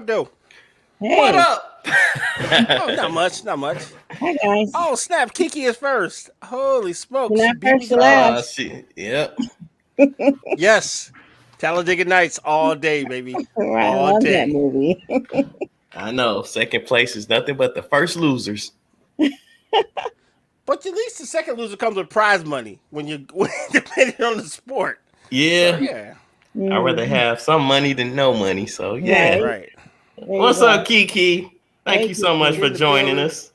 up, though? What Hey, up? Oh, not much, not much. hi guys. Oh, snap! Kiki is first. Holy You're smokes! not Beat me first to to the punch. last. Shit. Yep. Yes, Talladega Nights all day, baby, Right, I all love that day. movie. I know. Second place is nothing but the first losers. But at least the second loser comes with prize money when you depending on the sport. So Yeah. yeah, I'd rather Mm, have some money than no money. So yeah. right. right. There you What's go. up, Kiki? Thank Hey, you so much Kiki Kiki. for in the joining building, us.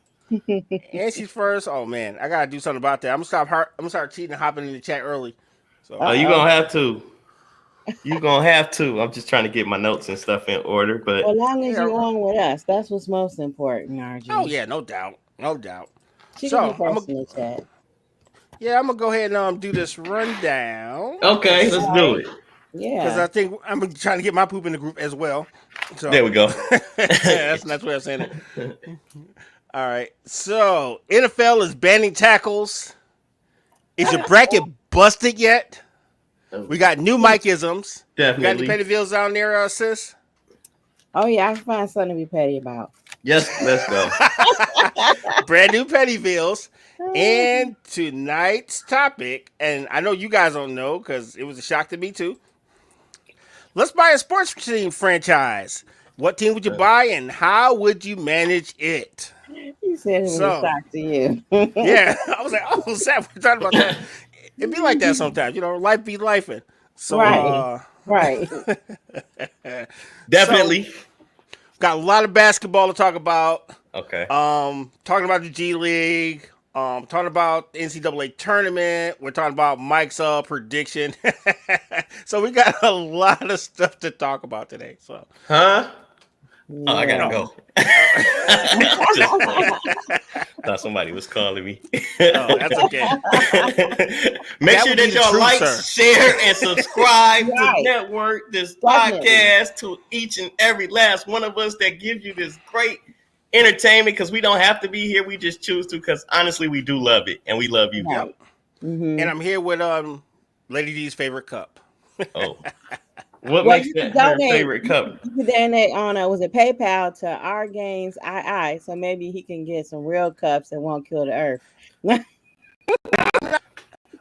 and she's first. Oh man, I gotta do something about that. I'm gonna start cheating and hopping in the chat early. So Oh, you Uh-oh. gonna have to. You gonna have to. I'm just trying to get my notes and stuff in order, Well, but as long as yeah. you on with us, that's what's most important, Oh RG. yeah, no doubt, no doubt. She could be So first in the chat. I'm gonna go ahead and do this rundown and okay, let's All do right. it. because Yeah. I think I'm trying to get my poop in the group as well. There So we go. that's way of saying it. All right. So NFL is banning tackles. Is your bracket busted yet? We got new Mike-isms. You got any Definitely. petty bills down there, sis? Oh yeah, I can find something to be petty about. Yes, let's go. Brand new petty bills. And tonight's topic, and I know you guys don't know because it was a shock to me too. Let's buy a sports team franchise. What team would you buy and how would you manage it? You said it was a So, shock to you. yeah, I was like, oh, Seth, we're talking about that. It be like that sometimes, life be lifing. So, Right. Right. so Definitely. got a lot of basketball to talk about. Okay. Talking about the G League. Talking about the NCAA tournament. We're talking about Mike's prediction. So we got a lot of stuff to talk about today. So, Huh? Oh, I gotta Yeah. oh, go. Just thought somebody was calling me. oh, that's okay. Make That sure would be that the y'all truth, like, sir. share, and subscribe to Right. network this Definitely. podcast to each and every last one of us that gives you this great entertainment because we don't have to be here. We just choose to because honestly, we do love it and we love you. Right. Yep. Mm-hmm. And I'm here with Lady D's favorite cup. Oh, what Well, makes you can that her donate. favorite cup? You can donate on was it PayPal to our games II, so maybe he can get some real cups that won't kill the earth.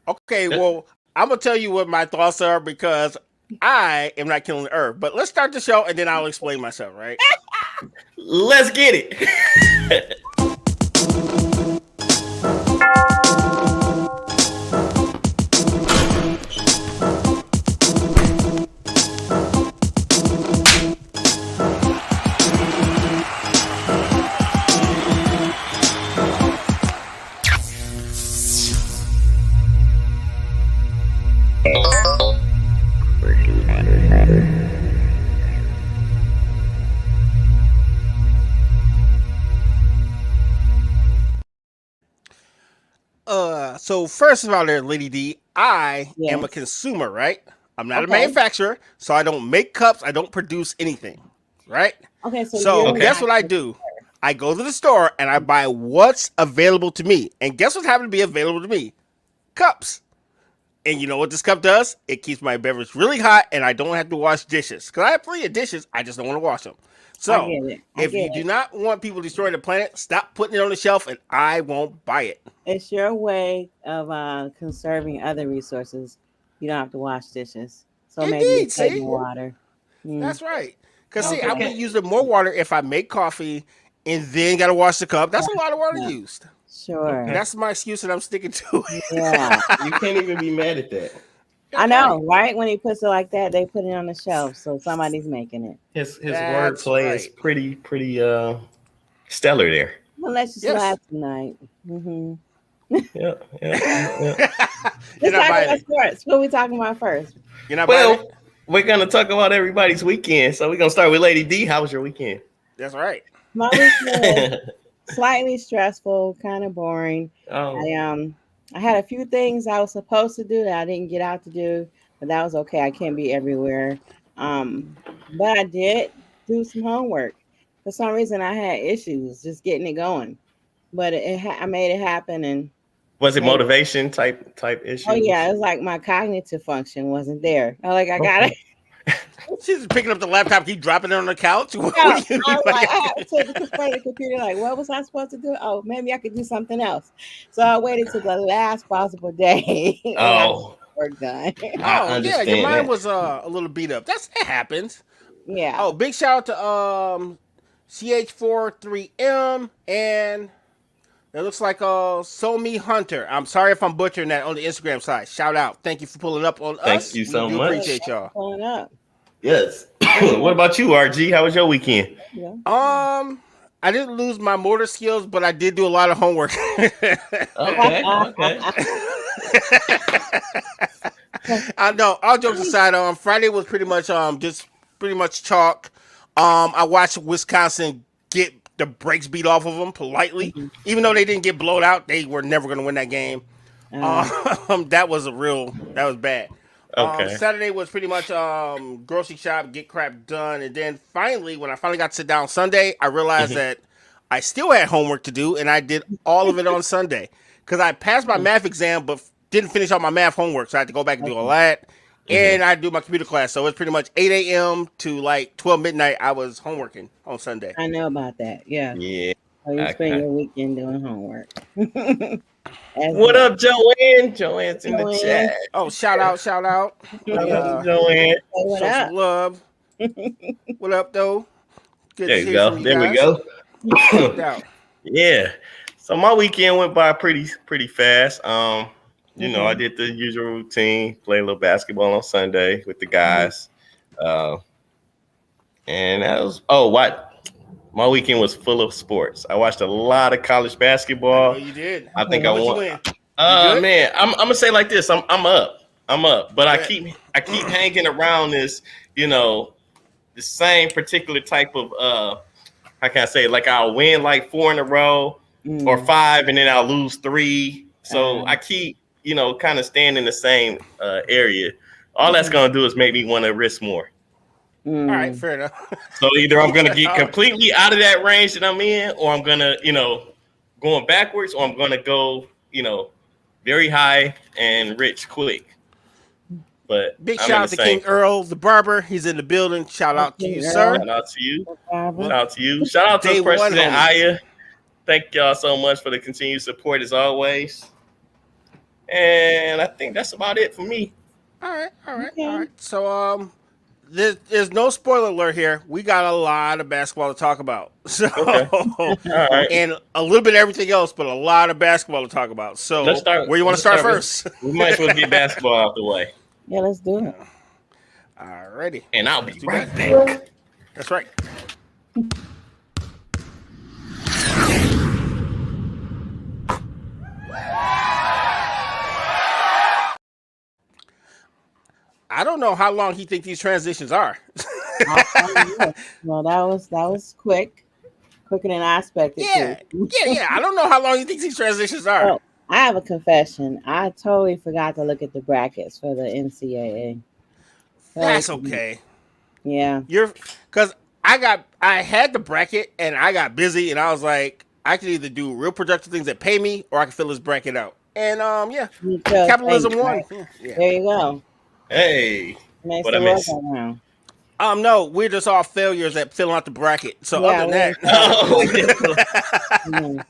Okay, well, I'm gonna tell you what my thoughts are because I am not killing the earth. But let's start the show and then I'll explain myself, right? Let's get it. So first of all, there, Lady D, I am a Yes. consumer, right? I'm not a Okay. manufacturer, so I don't make cups. I don't produce anything, right? Okay, so So you're Okay. guess not what I do? I go to the store and I buy what's available to me. And guess what's happened to be available to me? Cups. And you know what this cup does? It keeps my beverage really hot and I don't have to wash dishes. Because I have plenty of dishes, I just don't want to wash them. I So get it. I if you get do it. not want people destroying the planet, stop putting it on the shelf and I won't buy it. It's your way of conserving other resources. You don't have to wash dishes. So maybe you're Indeed, saving see? water. Mm, That's right. Because see, I'm okay. going to use more water if I make coffee and then got to wash the cup. That's a lot of water Yeah, used. And sure. Okay. that's my excuse and I'm sticking to it. Yeah. You can't even be mad at that. I That's right. know, right? When he puts it like that, they put it on the shelf. So somebody's making it. His That's wordplay is right. pretty stellar there. We'll let you Yes. slide tonight. Mm-hmm. Yeah, yeah. You're Let's not talk buying about it. sports. What are we talking about first? You're not buying it? Well, we're gonna talk about everybody's weekend. So we're gonna start with Lady D. How was your weekend? That's right. My weekend was slightly stressful, kind of boring. Oh, I had a few things I was supposed to do that I didn't get out to do, but that was okay. I can't be everywhere. Um, but I did do some homework. For some reason, I had issues just getting it going, but I made it happen and was it made. motivation type Oh yeah, issues? it was like my cognitive function wasn't there. I got Okay. it. She's just picking up the laptop, keep dropping it on the couch. What No, do you I mean? was like, I had to explain the computer, like, what was I supposed to do? Oh, maybe I could do something else. So I waited to the last possible day and I got Oh, work done. I Oh yeah, your understand mind that. was a little beat up. It happens. Yeah. Oh, big shout out to CH43M and it looks like So Me Hunter. I'm sorry if I'm butchering that on the Instagram side. Shout out. Thank you for pulling up on Thank us. you We so do much. appreciate y'all. Pulling up. Yes. There you What go. about you, RG? How was your weekend? There I didn't lose my motor skills, but I did do a lot of homework. Okay, okay. I know. All jokes aside, Friday was pretty much just pretty much chalk. I watched Wisconsin get the brakes beat off of them politely, go. even though they didn't get blown out. They were never going to win that game. Uh, That was bad. Okay. Saturday was pretty much grocery shop, get crap done, and then finally, when I finally got to sit down Sunday, I realized Mhm. that I still had homework to do, and I did all of it on Sunday because I passed my math exam, but didn't finish all my math homework, so I had to go back and do all okay. that. Mhm. And I do my computer class, so it's pretty much 8 a.m. to like 12 midnight. I was homeworking on Sunday. I know about that. Yeah. Yeah. So you spend Okay. your weekend doing homework. As What well. up, Joanne? Joanne's in the chat. Joanne, Oh, shout out! What We up, say Joanne? what show some up? love. What up, though? Good There to you hear from go. you There we guys. go. No doubt. Yeah. So my weekend went by pretty fast. I Okay. did the usual routine, play a little basketball on Sunday with the guys. Uh, and that was what my weekend was full of sports. I watched a lot of college I know basketball. you did. I think Okay. I How much you won. win? You good? Man, I'm gonna say like this. I'm up. I'm up. But I Good. keep hanging around this, you know, the same particular type of how can I say it? Like I'll win like 4 in a row or Mm. 5 and then I'll lose 3. So Uh, I keep, kind of staying in the same area. All that's okay. gonna do is make me want to risk more. All right, Mm. fair enough. So either I'm gonna get Oh, completely out of that range that I'm in, or I'm gonna, going backwards, or I'm gonna go, very high and rich quick. But big I'm in shout the out to same King place. Earl, the barber. He's in the building. Shout out to Okay, you, Earl. sir. Shout out to you. Barbara. Shout out to you. Shout out to Day one, President homie. Aya. Thank y'all so much for the continued support as always. And I think that's about it for me. All Okay. right. So there's no spoiler alert here. We got a lot of basketball to talk about. So Okay. All right. and a little bit of everything else, but a lot of basketball to talk about. Let's So start. where you want to Let's start start with. first? We might as well get basketball out the way. Yeah, let's do it. Alrighty. And I'll Let's be do right that. back. That's right. I don't know how long he think these transitions are. Yeah. Well, that was quicker than I expected Yeah, to. yeah. I don't know how long he thinks these transitions are. Oh, I have a confession. I totally forgot to look at the brackets for the NCAA. That's Totally. okay. Yeah. You're because I had the bracket and I got busy and I was like I can either do real productive things that pay me or I can fill this bracket out. And yeah, You chose capitalism fate, won. right? Yeah. There you go. Hey, Makes what I the world miss? go round. No, we're just all failures at filling out the bracket. So Yeah, other than Oh, yeah. Mm.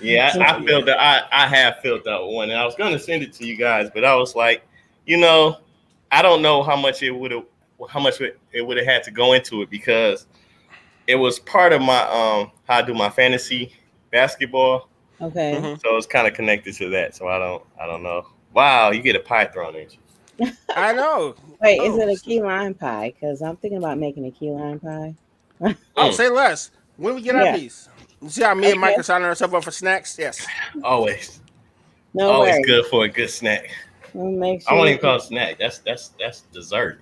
Yeah, I filled that. I have filled that one, and I was going to send it to you guys, but I was like, I don't know how much it would have had to go into it because it was part of my how I do my fantasy basketball, Okay. hmm so it's kind of connected to that. So I don't know. Wow, you get a pie thrown at you. I know. Wait, is Oh, it a key lime pie? Because I'm thinking about making a key lime pie. oh, Mm, say less. When we get our Yeah. piece. You see how me and Mike Okay. are signing ourselves up for snacks? Yes. always, No always worries. good for a good snack. We'll make I sure won't you even call it snack. That's dessert.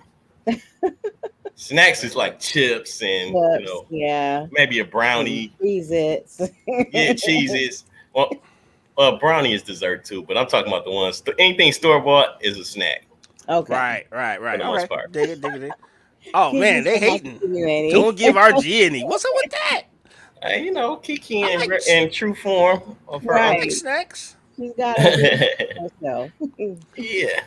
Snacks is like chips and get chips. Yeah. maybe a brownie. Cheese it. Yeah, cheeses. Well, brownie is dessert too, but I'm talking about the ones. Anything store bought is a snack Okay. Right. for the most Okay. part. Dig it. Oh Thank you man, they so much hating. for being ready. Don't give RG any. What's up with that? Kiki I like in true form of her I own. like Right. snacks. She's got to do it herself. Yeah.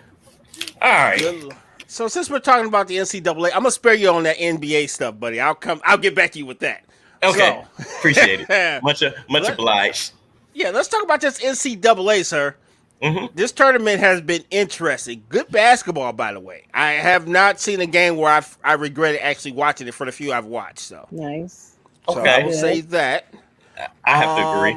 All right. Good. So since we're talking about the NCAA, I'm gonna spare you on that NBA stuff, buddy. I'll get back to you with that. Okay, So, appreciate it. Much let, obliged. yeah, let's talk about this NCAA, sir. Hmm. This tournament has been interesting. Good basketball, by the way. I have not seen a game where I regretted actually watching it for the few I've watched. Nice. So I That's will Okay, say good. that. I have to agree.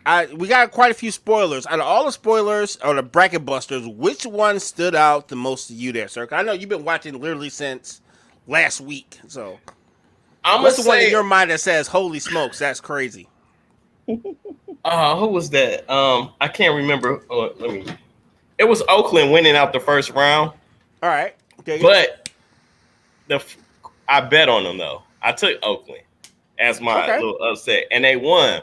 Um, we got quite a few spoilers. Out of all the spoilers or the bracket busters, which one stood out the most to you there, sir? 'Cause I know you've been watching literally since last week. So I'm gonna what's the one in say, your mind that says, "Holy smokes, that's crazy"? who was that? I can't remember. Let me. It was Oakland winning out the first round, All right, okay, but the I bet on them though. I took Oakland as my okay. little upset, and they won.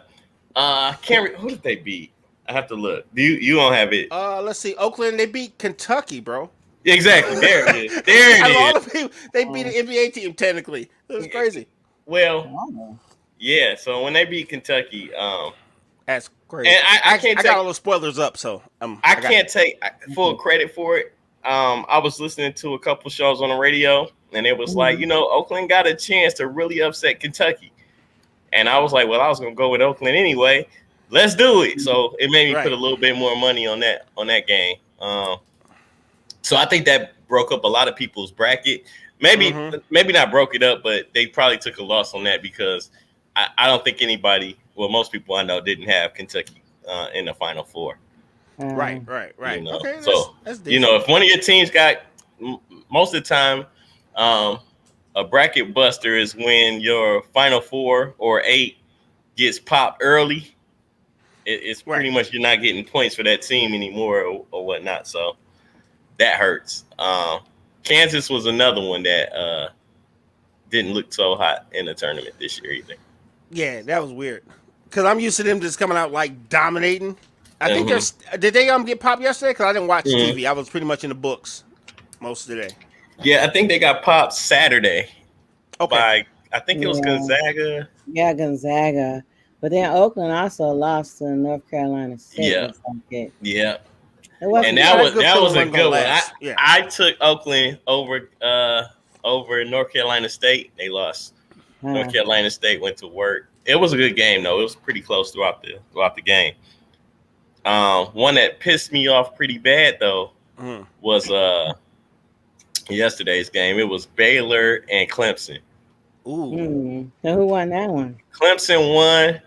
Can't who did they beat? I have to look. You don't have it Let's see. Oakland, they beat Kentucky, bro. exactly. There it is. There Out of all it is. the people, they beat an NBA team technically. It was crazy. Well, Oh. yeah. So when they beat Kentucky, That's crazy. and I can't I take got all the spoilers up, so I got can't take full credit for it. I was listening to a couple shows on the radio, and it was like, Oakland got a chance to really upset Kentucky. And I was like, well, I was gonna go with Oakland anyway. Let's do it. So it made me put right. a little bit more money on that game. So I think that broke up a lot of people's bracket. Maybe Mm-hmm. maybe not broke it up, but they probably took a loss on that because I don't think anybody, well, most people I know didn't have Kentucky in the Final Four. Right. Okay, So that's decent. if one of your teams got most of the time, a bracket buster is when your Final Four or 8 gets popped early. It's Right. pretty much you're not getting points for that team anymore or whatnot. So that hurts. Kansas was another one that didn't look so hot in the tournament this year either. Yeah, that was weird. Cause I'm used to them just coming out like dominating. I think Mhm. did they get popped yesterday? Cause I didn't watch Mhm. TV. I was pretty much in the books most of the day. Yeah, I think they got popped Saturday Okay. by I think it was Yeah. Gonzaga. Yeah, Gonzaga. But then Oakland also lost to North Carolina State. Yeah. Looks like it. Yeah. Wasn't And I that had a was good that feeling was a wasn't gonna good one. last. Yeah. I took Oakland over North Carolina State. They lost. North Carolina State went to work. It was a good game though. It was pretty close throughout the game. One that pissed me off pretty bad though Mhm. was yesterday's game. It was Baylor and Clemson. Ooh. So who won that one? Clemson won,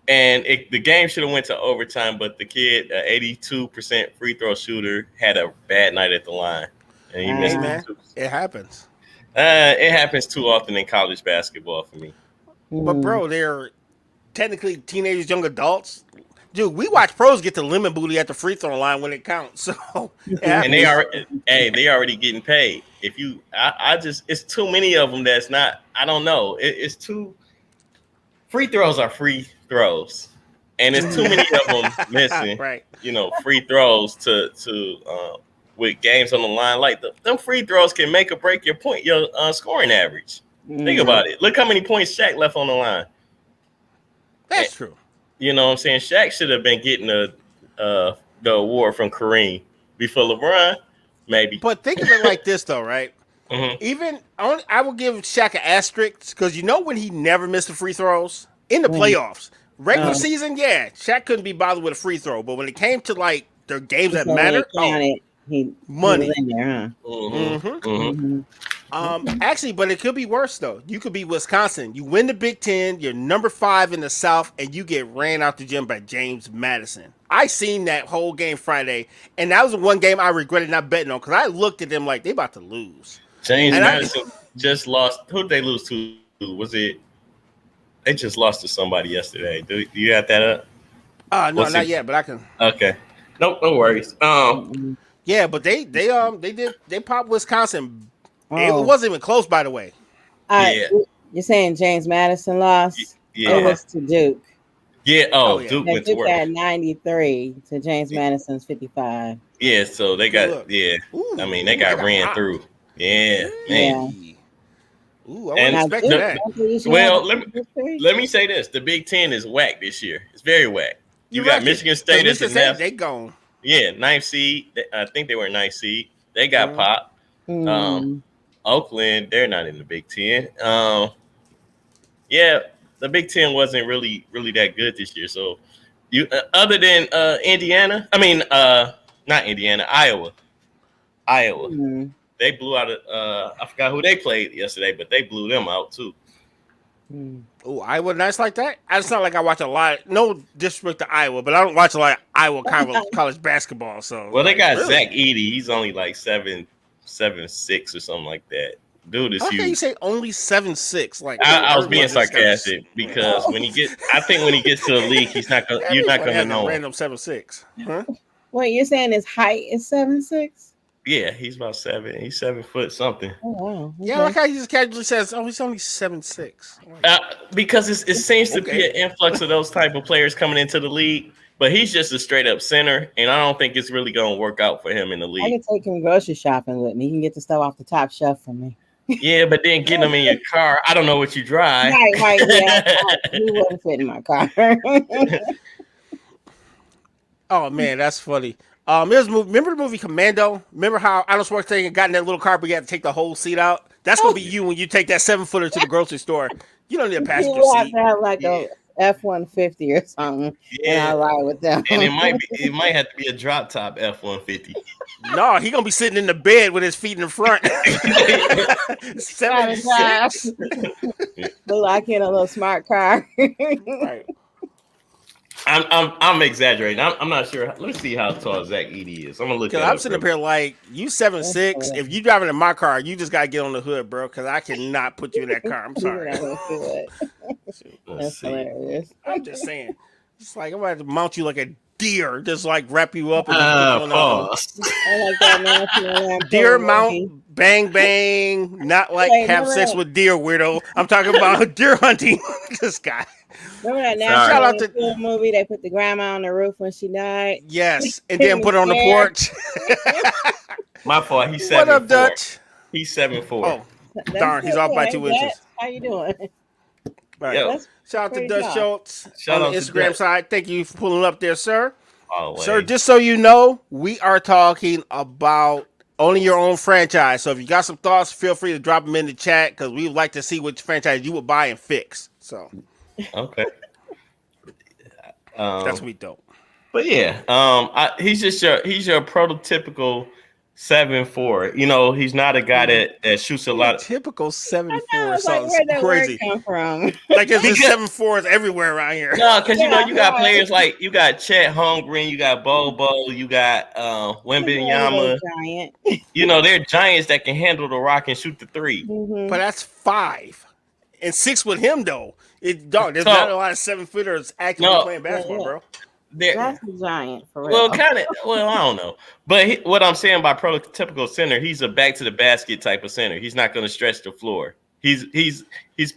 and the game should have went to overtime, but the kid, 82% free throw shooter, had a bad night at the line, and he missed Hey it. man, it happens. It happens too often in college basketball for me. But bro, they're technically teenagers, young adults. Dude, we watch pros get the lemon booty at the free throw line when it counts. So it And they happens. are, they already getting paid. If you, I just, it's too many of them. That's not. I don't know. It's too. Free throws are free throws, and it's too many of them missing. Right. Free throws to with games on the line. Like them free throws can make or break your scoring average. Think about it. Look how many points Shaq left on the line. That's true. You know what I'm saying? Shaq should have been getting the award from Kareem before LeBron, maybe. But think of it like this though, right? Mhm. Even I will give Shaq an asterisk because when he never missed the free throws in the playoffs, regular season, yeah, Shaq couldn't be bothered with a free throw. But when it came to like the games that matter, He money. was in there, huh? Mm-hmm. Actually, but it could be worse though. You could be Wisconsin. You win the Big Ten. You're number 5 in the South, and you get ran out the gym by James Madison. I seen that whole game Friday, and that was the one game I regretted not betting on because I looked at them like they about to lose. James And Madison just lost. Who did they lose to? Was it? They just lost to somebody yesterday. Do you have that up? No, not yet, but I can. Okay. No worries. Yeah, but they popped Wisconsin. It Oh. wasn't even close, by the way. Yeah. You're saying James Madison lost? Yeah. It was to Duke. Yeah. Oh, yeah. Duke Yeah, went to Duke work. had 93 to James Madison's 55. Yeah. So they got. Look. Yeah. Ooh, I mean, they got ran popped. through. Yeah. Yeah. Man. Ooh, I And wasn't expecting the- that. Don't they usually Well, have victory? Let me say this: the Big Ten is whack this year. It's very whack. You You're got right. Michigan State as Michigan the State, next. they gone. Yeah, ninth seed. I think they were ninth seed. They got Mhm. popped. Um, Mm. Oakland, they're not in the Big Ten. Yeah, the Big Ten wasn't really that good this year. So you other than Indiana, I mean not Indiana, Iowa. Mm. They blew out. I forgot who they played yesterday, but they blew them out too. Mm. Oh, Iowa nice like that. It's not like I watch a lot. No disrespect to Iowa, but I don't watch a lot of Iowa college basketball. So Well, they like, got really, Zach Edey. He's only like 7'6" or something like that. Dude is how can you huge. say only 7'6"? Like I was being everybody just got sarcastic because Oh, I think when he gets to the league, you're not everybody gonna has a know him. random 7'6". Huh? wait, you're saying his height is 7'6"? Yeah, he's about 7. He's 7 foot something. Oh wow. Yeah, like Okay. how he just casually says, "Oh, he's only 7'6". Because it seems to be Okay. an influx of those type of players coming into the league, but he's just a straight up center, and I don't think it's really going to work out for him in the I league. can take him grocery shopping with me. He can get the stuff off the top shelf for me. Yeah, but then getting him in your car, I don't know what you drive. Right, yeah. He wouldn't fit in my car. Oh man, that's funny. Remember the movie Commando? Remember how Arnold Schwarzenegger got in that little car, but you had to take the whole seat out? That's gonna be you when you take that 7-footer to the grocery store. You don't need a He passenger would have seat. to have like Yeah. a F-150 or something, and I Yeah, ride with them. and it might have to be a drop top F-150. No, he gonna be sitting in the bed with his feet in the front. Got a job. 7'6". Look like in a little smart car. Right. I'm exaggerating. I'm not sure. Let me see how tall Zach Edey is. I'm gonna look Cause that I'm up. sitting up here like you 7'6". If you driving in my car, you just gotta get on the hood, bro. Cause I cannot put you in that car. I'm sorry. Let's That's see. hilarious. I'm just saying. It's like I'm gonna have to mount you like a deer, just like wrap you up and just get you on that hood. Pause. I like that man. Deer mount, bang bang, not like Wait, have remember sex that? with deer, weirdo. I'm talking about deer hunting. This guy. Remember that Sorry. Shout National out to Lampoon movie? They put the grandma on the roof when she died. yes, and then put it on the Yeah. porch. My fault. He's What 7'4". up, Dutch? He's 7'4". Oh, That's darn, he's off by okay. 2 Dutch, inches. how you doing? Right. Yo, That's Shout out to pretty Dutch tall. Schultz Shout on the out to Instagram Dutch. side. Thank you for pulling up there, sir. always. Sir, just so you know, we are talking about owning your own franchise. So if you got some thoughts, feel free to drop them in the chat because we would like to see which franchise you would buy and fix. So Okay. that's what we don't. But yeah, he's your prototypical 7'4". You know, he's not a guy that shoots a lot. Typical I 7'4" know, it's like, sounds where'd that crazy. word come from? Like there's just Because- 7'4" everywhere around here. No, because you know Yeah, you got right. players like you got Chet Holmgren, you got Bobo, you got Wembanyama. Giant. You know they're giants that can handle the rock and shoot the three. Mhm. But that's 5 and 6 with him though. There's So- not a lot of 7-footers actively No. playing basketball, bro. They're, That's a giant for real. well, kind of. Well, I don't know, but what I'm saying by prototypical center, he's a back to the basket type of center. He's not going to stretch the floor. He's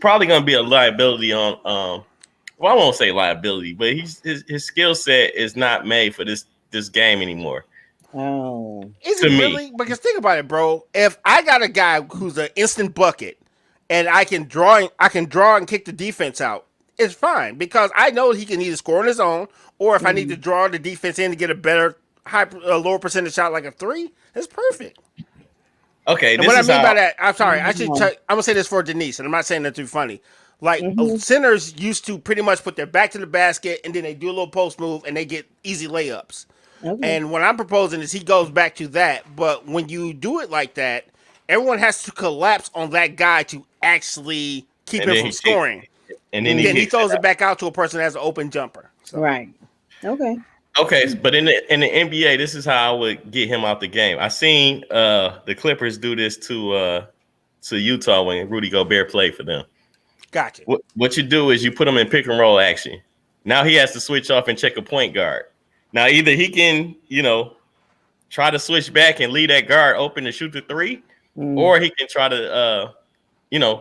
probably going to be a liability on. Well, I won't say liability, but his skill set is not made for this game anymore. Oh. Is To it me. really? Because think about it, bro. If I got a guy who's an instant bucket and I can draw and kick the defense out, it's fine because I know he can either score on his own or if I need to draw the defense in to get a better lower percentage shot like a 3, it's perfect. Okay, And this what I is mean how, by that, I'm sorry, I should. Mhm. I'm gonna say this for Denise, and I'm not saying that to be funny. Like Mhm. centers used to pretty much put their back to the basket and then they do a little post move and they get easy layups. Okay. And what I'm proposing is he goes back to that. But when you do it like that, everyone has to collapse on that guy to actually keep And him then from he scoring. and then Then he kicks throws it it back out to a person that has an open jumper. So, Right. Okay. out. Okay, but in the NBA, this is how I would get him out the game. I seen the Clippers do this to Utah when Rudy Gobert played for them. gotcha. What you do is you put him in pick and roll action. Now he has to switch off and check a point guard. Now either he can, try to switch back and leave that guard open to shoot the 3, or he can try to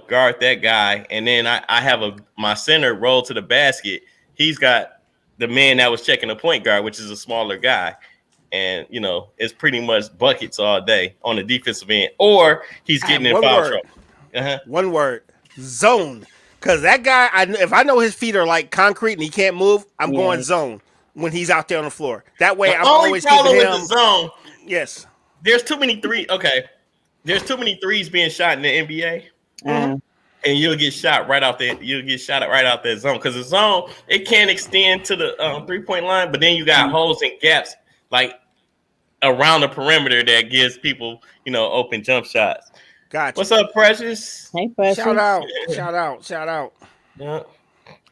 guard that guy. And then I have my center roll to the basket. He's got the man that was checking the point guard, which is a smaller guy. And it's pretty much buckets all day on the defensive end, or he's getting in one foul word. trouble. Uh-huh. One word: zone. Because that guy, if I know his feet are like concrete and he can't move, I'm going zone when he's out there on the floor. That way, The I'm only always problem keeping with him. the zone, Yes. there's too many 3. Okay, there's too many threes being shot in the NBA. Uh, And you'll get shot right out there. You'll get shot right out that zone because the zone it can't extend to the 3-point line, but then you got holes and gaps like around the perimeter that gives people open jump shots. Gotcha. What's up, Precious? hey, Precious. Shout out, shout out, shout out. Yeah.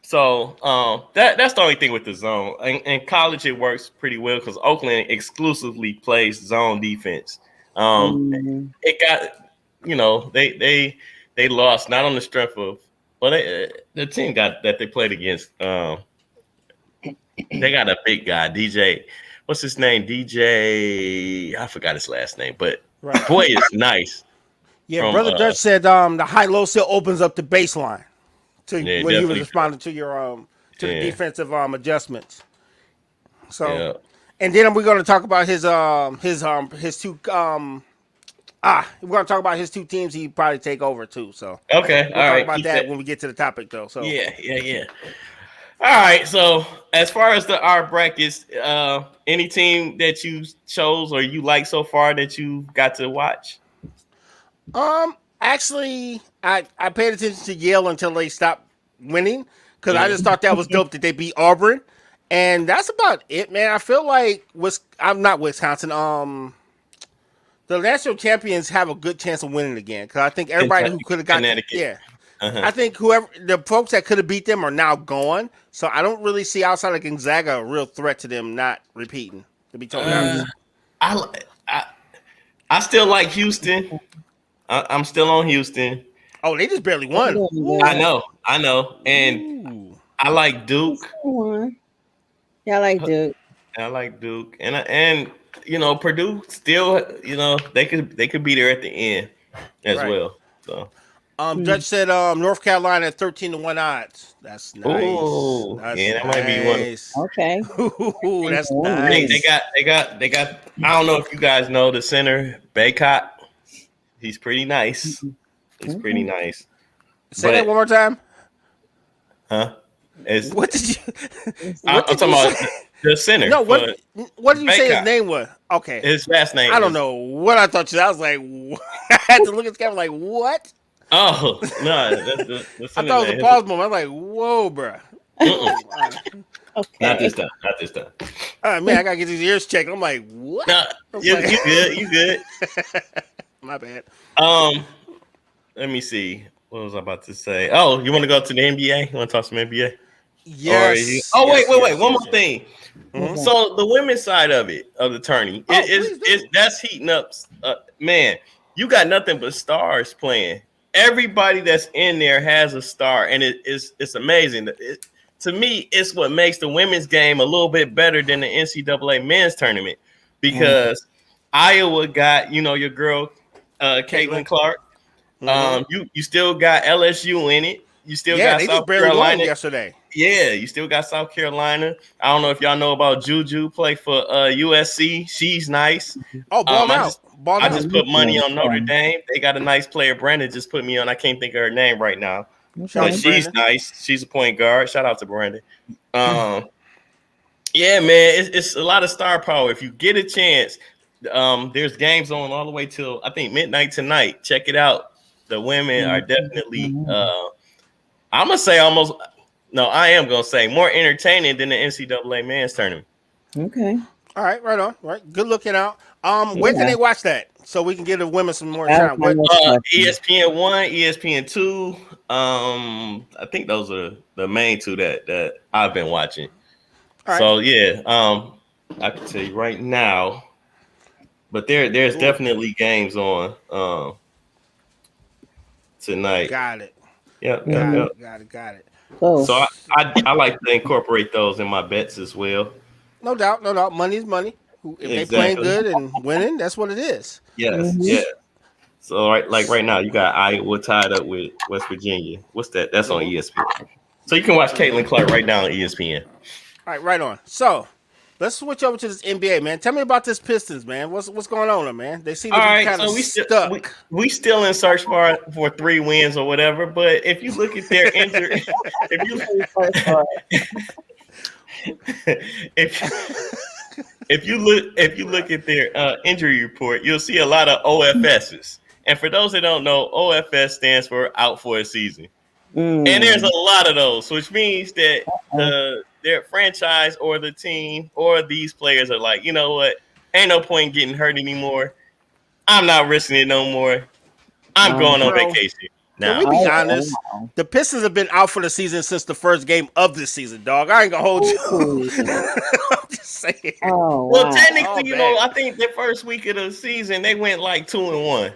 So that's the only thing with the zone. In college, it works pretty well because Oakland exclusively plays zone defense. It got they lost not on the strength of the team that they played against. They got a big guy, DJ. What's his name? DJ. I forgot his last name, but boy is nice. Yeah, Brother Dutch said the high-low still opens up the baseline when he was responding to your the defensive adjustments. So, and then we're going to talk about his two we're going to talk about his two teams he probably take over too. So okay, we'll talk about that when we get to the topic though. So yeah. All right. So as far as our brackets, any team that you chose or you like so far that you got to watch? Actually, I paid attention to Yale until they stopped winning because I just thought that was dope that they beat Auburn, and that's about it, man. I feel like I'm not Wisconsin. The national champions have a good chance of winning again because I think everybody who could have gotten I think whoever the folks that could have beat them are now gone. So I don't really see outside of Gonzaga a real threat to them not repeating. To be totally honest, I still like Houston. I'm still on Houston. Oh, they just barely won. I know, and I like Duke. Yeah, I like Duke. I like Duke, and Purdue still, they could be there at the end as well. So, Judge said North Carolina at 13-1 odds. That's nice. Ooh, that might be one. Okay. Ooh, that's nice. They got. I don't know if you guys know the center Baycott. He's pretty nice. He's pretty nice. Say that one more time. Huh? What did you? I'm talking about the center. No, what did you say his name was? Okay, his last name. I don't know what I thought. I was like, I had to look at the camera like, what? Oh no, the I thought it was a pause moment. I was like, whoa, bro. Okay. Not this time. Man, I gotta get these ears checked. I'm like, what? No, you good. You good. My bad. Let me see. What was I about to say? Oh, you want to go to the NBA? You want to talk some NBA? Yes. Wait. One more thing. Mm-hmm. So the women's side of the tourney, that's heating up. Man, you got nothing but stars playing. Everybody that's in there has a star, and it's amazing. To me, it's what makes the women's game a little bit better than the NCAA men's tournament because Iowa got your girl Caitlin Clark. You still got LSU in it. You still got South Carolina yesterday. Yeah, you still got South Carolina. I don't know if y'all know about Juju play for USC. She's nice. Oh, ball out. I just put money on Notre Dame. They got a nice player. Brandon just put me on. I can't think of her name right now. But she's nice. She's a point guard. Shout out to Brandon. Yeah, man, it's a lot of star power. If you get a chance, there's games on all the way till I think midnight tonight. Check it out. The women are definitely I'm gonna say I am gonna say more entertaining than the NCAA men's tournament. Okay. All right, right on. Right. Good looking out. Where can they watch that? So we can give the women some more time. ESPN 1, ESPN 2. I think those are the main two that I've been watching. Right. So yeah, I can tell you right now. But there's definitely games on tonight. Got it. Yep. Got it. Cool. So I like to incorporate those in my bets as well. No doubt. Money is money. If they playing good and winning, that's what it is. Yes, yeah. So right now, you got Iowa tied up with West Virginia. What's that? That's on ESPN. So you can watch Caitlin Clark right now on ESPN. All right, right on. So let's switch over to this NBA, man. Tell me about this Pistons, man. What's going on, man? They seem to be kind of stuck. We still in search for 3 wins or whatever. But if you look at their injury, if you look at their injury report, you'll see a lot of OFSs. And for those that don't know, OFS stands for out for a season. And there's Mm. a lot of those, which means that Uh, their franchise or the team or these players are like, you know what? Ain't no point getting hurt anymore. I'm not risking it no more. I'm going on Bro, vacation can now. we be oh, honest? wow. The Pistons have been out for the season since the first game of the season, dog. I ain't gonna hold you. Ooh. I'm just saying. Oh, Well, wow. Oh technically, man, I think the first week of the season they went like 2-1.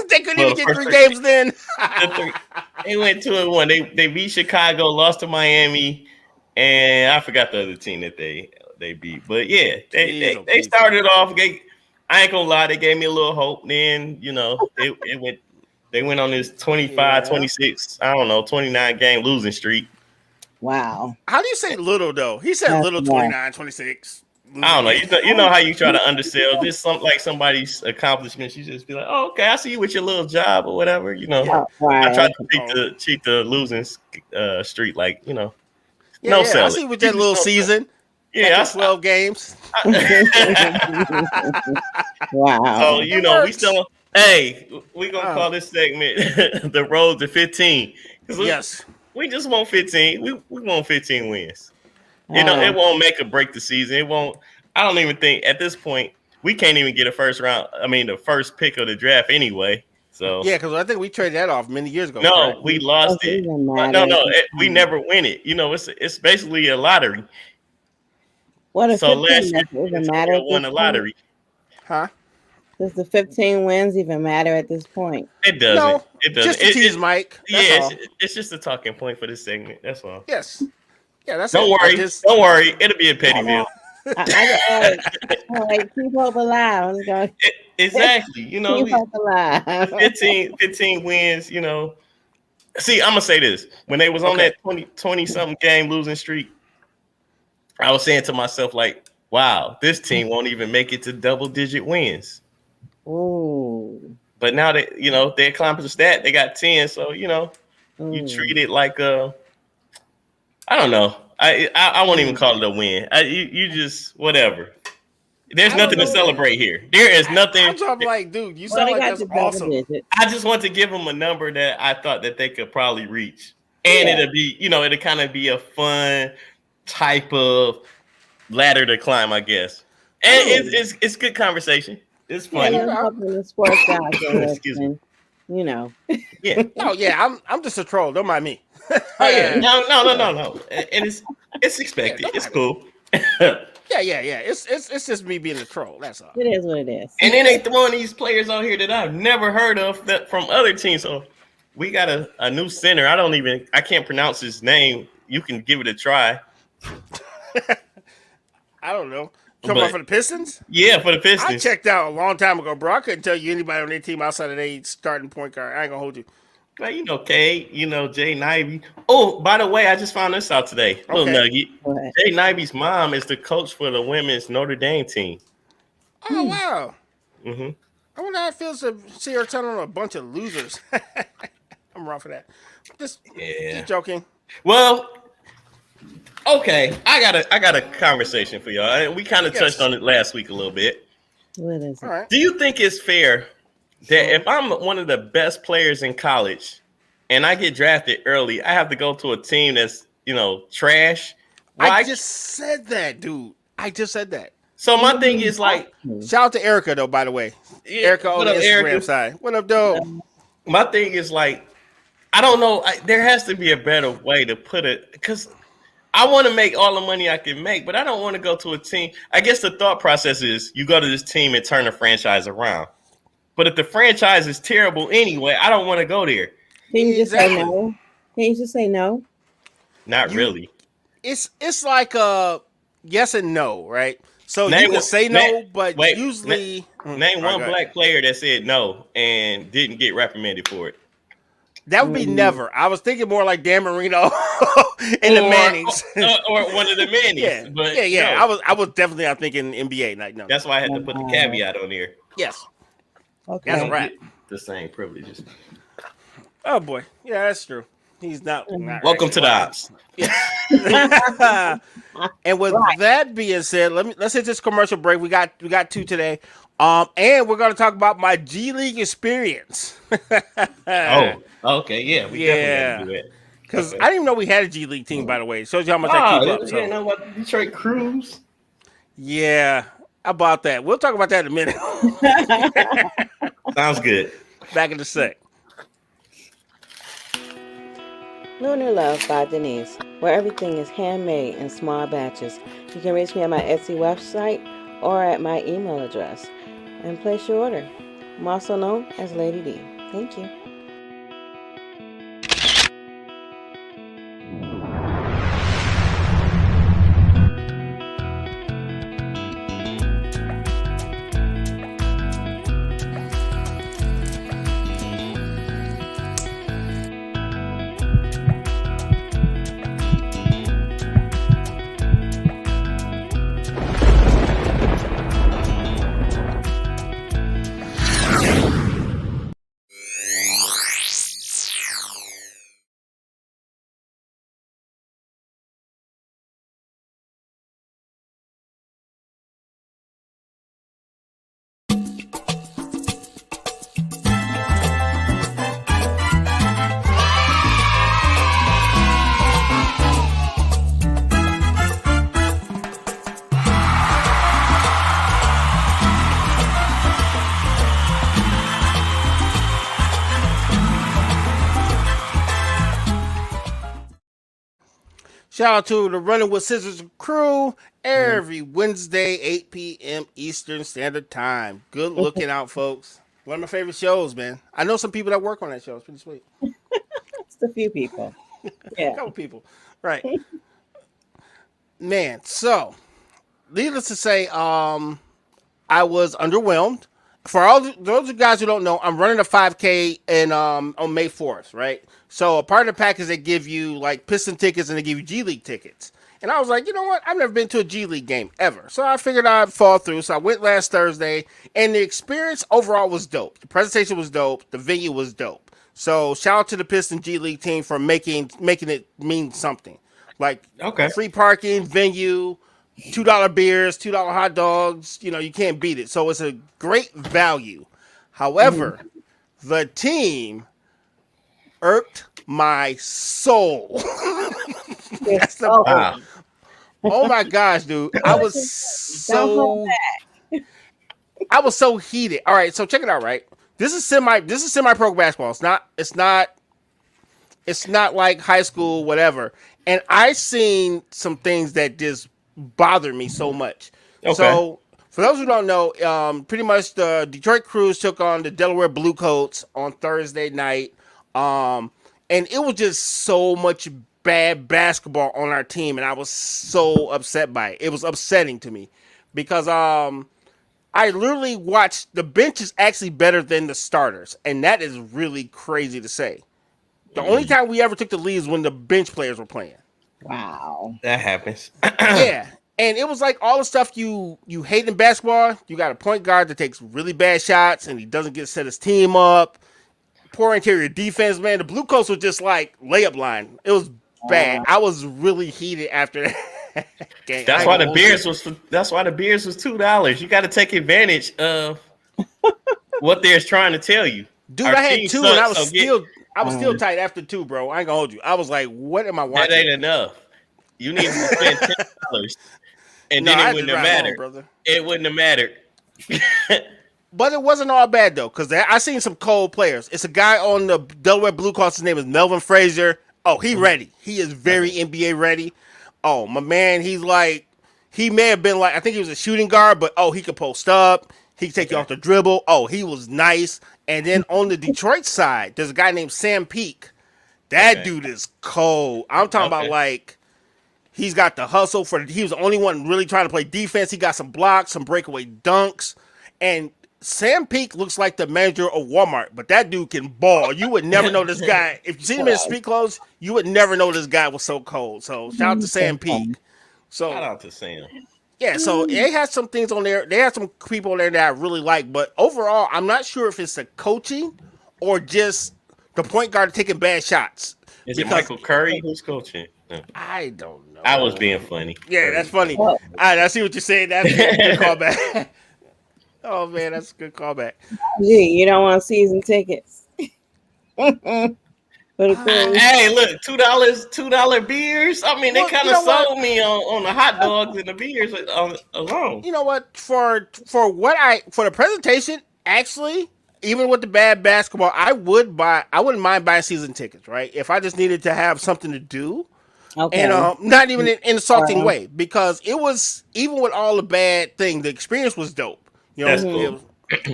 they couldn't Well, even the get first three 3 games then. the three. They went 2-1. They beat Chicago, lost to Miami, and I forgot the other team that they beat. But yeah, they Jeez, they, oh they Pete. started off. I ain't gonna lie, they gave me a little hope. Then it went. They went on this 25, Yeah. 26, I don't know, 29 game losing streak. Wow. How do you say little though? He said That's little right. 29, 26. I don't Losing know. game. You know how you try to undersell just like somebody's accomplishments. You just be like, oh, okay, I see you with your little job or whatever. Yeah. Oh, I right. tried Okay. to cheat the losing streak, like Yeah, no yeah. I sell it. see with You that just little don't sell it. season. Got Yeah, your 12 games. So Wow. It we works. still. Hey, we gonna Uh, call this segment the road to 15 because yes. we just want 15. We want 15 wins. It Oh, won't make or break the season. It won't. I don't even think at this point we can't even get a first round. I mean, the first pick of the draft anyway. So Yeah, because I think we traded that off many years ago, no, correct? we it lost doesn't it. even No, matter at no, this we point. never win it. It's basically a lottery. What a So 15 last year, doesn't even matter Antonio at won this the point. lottery. Huh? Does the 15 wins even matter at this point? It doesn't. No, It doesn't. just to tease Mike. That's Yeah, all. it's just a talking point for this segment. That's all. Yes. Yeah, that's Don't it. I worry. just Don't worry. It'll be a I Pettyville. know. I keep hope alive. I'm just going to Exactly. keep hope alive. 15 wins. See, I'm gonna say this. When they was on okay. that 20 something game losing streak, I was saying to myself, like, wow, this team won't even make it to double digit wins. Ooh. But now they accomplished that. They got 10. So, you Ooh. treat it like I don't know. I won't even Mm. call it a win. You just whatever. There's I don't nothing to know, man. celebrate here. There is nothing. I'm talking like, dude, you Well, sound they like got that's the double awesome. digits. I just want to give them a number that I thought that they could probably reach. And Yeah. it'll be, it'll kind of be a fun type of ladder to climb, I guess. And Ooh. it's good conversation. It's Yeah, funny. Yeah, I'm no, hoping the sports guys are Excuse me. listening. You know. Yeah. no, yeah, I'm just a troll. Don't mind me. Oh yeah. yeah, No. And it's expected. don't It's mind me. cool. Yeah. It's just me being a troll. That's all. It is what it is. And then they throwing these players out here that I've never heard of that from other teams. So we got a new center. I can't pronounce his name. You can give it a try. I don't know. Come on But for the Pistons? yeah, for the I Pistons. checked out a long time ago, bro. I couldn't tell you anybody on their team outside of their starting point guard. I ain't gonna hold you. Well, Kay, Jay Nivey. Oh, by the way, I just found this out today. Little Okay. nugget. But, Jay Nivey's mom is the coach for the women's Notre Dame team. Oh wow. Hmm. I wonder how it feels to see her turn on a bunch of losers. I'm wrong for that. Yeah. Just joking. Well, okay. I got a conversation for y'all. And we kind of touched Yes. on it last week a little bit. what is All it? right. Do you think it's fair that if I'm one of the best players in college and I get drafted early, I have to go to a team that's, trash? I just said that, dude. I just said that. So my thing is like, Shout out to Erica though, by the way. yeah, Erica on what the up, Instagram Erica? side. What up, though? My thing is like, I don't know. There has to be a better way to put it because I want to make all the money I can make, but I don't want to go to a team. I guess the thought process is you go to this team and turn the franchise around. But if the franchise is terrible anyway, I don't want to go there. Can you just say Exactly. no? Can you just say no? Not You- really. It's like yes and no, right? So Name you can one- say na- no, but wait, usually Name All right, one go ahead. black player that said no and didn't get reprimanded for it. That would be never. I was thinking more like Dan Marino and the Mannings. or one of the Mannings. yeah, But yeah. no. I was definitely not thinking NBA. Like no. That's why I had to put the caveat on there. Yes. Okay. That's Don't right. get the same privileges. Oh boy. Yeah, that's true. He's not Welcome actually to the watching. ops. Yes. And with Right. that being said, let's hit this commercial break. We got two today. And we're gonna talk about my G League experience. Oh, okay, yeah, we definitely got to Yeah. do it. Because Okay. I didn't even know we had a G League team, by the way. It shows you how much I Ah, keep you up. didn't So know about the Detroit Crews? yeah, about that. We'll talk about that in a minute. Sounds good. Back in a sec. Lunar Love by Denise, where everything is handmade in small batches. You can reach me at my Etsy website or at my email address and place your order. I'm also known as Lady D. Thank you. Shout out to the Running with Scissors crew every Wednesday, 8 p.m. Eastern Standard Time. Good looking out, folks. One of my favorite shows, man. I know some people that work on that show. It's pretty sweet. It's a few people. A Yeah. couple people. Right. Man, so needless to say, I was underwhelmed. For those of you guys who don't know, I'm running a 5K on May 4th, right? So a part of the package they give you like Piston tickets and they give you G League tickets. And I was like, you know what? I've never been to a G League game ever. So I figured I'd fall through. So I went last Thursday and the experience overall was dope. The presentation was dope. The venue was dope. So shout out to the Piston G League team for making it mean something. Like Okay. free parking, venue, $2 beers, $2 hot dogs. You know, you can't beat it. So it's a great value. However, the team irked my soul. That's the Oh, Wow. oh my gosh, dude. I was don't hold so I was so heated. All right, so check it out, right? This is semi pro basketball. It's not like high school, whatever. And I seen some things that just bothered me so much. Okay. So for those who don't know, pretty much the Detroit Crews took on the Delaware Bluecoats on Thursday night. And it was just so much bad basketball on our team, and I was so upset by it. It was upsetting to me because I literally watched the bench is actually better than the starters, and that is really crazy to say. The only time we ever took the lead is when the bench players were playing. wow. That happens. Yeah. And it was like all the stuff you hate in basketball. You got a point guard that takes really bad shots and he doesn't get to set his team up. Poor interior defense, man. The Blue Coats was just like layup line. It was bad. I was really heated after that game. That's why the beers was. That's why the beers was $2. You got to take advantage of what they're trying to tell you. Dude, Our I had team two, sucks, and so I was still tight after two, bro. I ain't gonna hold you. I was like, what am I that watching? ain't enough. You need to spend $10, and No, I then had it to wouldn't drive have home, mattered. brother. It wouldn't have mattered. But it wasn't all bad though, because I seen some cold players. It's a guy on the Delaware Blue Cross. His name is Melvin Frazier. Oh, he ready. He is very NBA ready. Oh, my man, he may have been like, I think he was a shooting guard, but he could post up. He could take you off the dribble. Oh, he was nice. And then on the Detroit side, there's a guy named Sam Peak. That dude is cold. I'm talking about like, he's got the hustle he was the only one really trying to play defense. He got some blocks, some breakaway dunks. And Sam Peak looks like the manager of Walmart, but that dude can ball. You would never know this guy. If you see him in street clothes, you would never know this guy was so cold. So shout out to Sam Peak. So Shout out to Sam. yeah, so they had some things on there. They had some people on there that I really like, but overall, I'm not sure if it's the coaching or just the point guard taking bad shots. Is it because Michael Curry who's coaching? No. I don't I was know. being funny. Yeah, that's funny. Oh, I see what you're saying. That's a good callback. Oh man, that's a good callback. gee, you don't want season tickets for the Uh, cruise. Hey, look, $2 beers. I mean, they well, kind you of know what? sold me on the hot dogs and the beers alone. You know what? For the presentation, actually, even with the bad basketball, I would buy. I wouldn't mind buying season tickets, right? If I just needed to have something to do, and Okay. not even in an insulting Uh, way, because it was even with all the bad thing, the experience was dope. You That's know, it mhm. cool. was,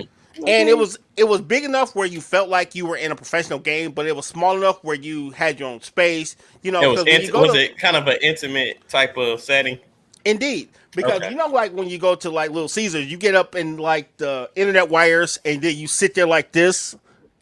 and Okay. it was big enough where you felt like you were in a professional game, but it was small enough where you had your own space. You It know, was because when you go was to it kind of an intimate type of setting? Indeed, because Okay. you know, like when you go to like Little Caesars, you get up in like the internet wires, and then you sit there like this,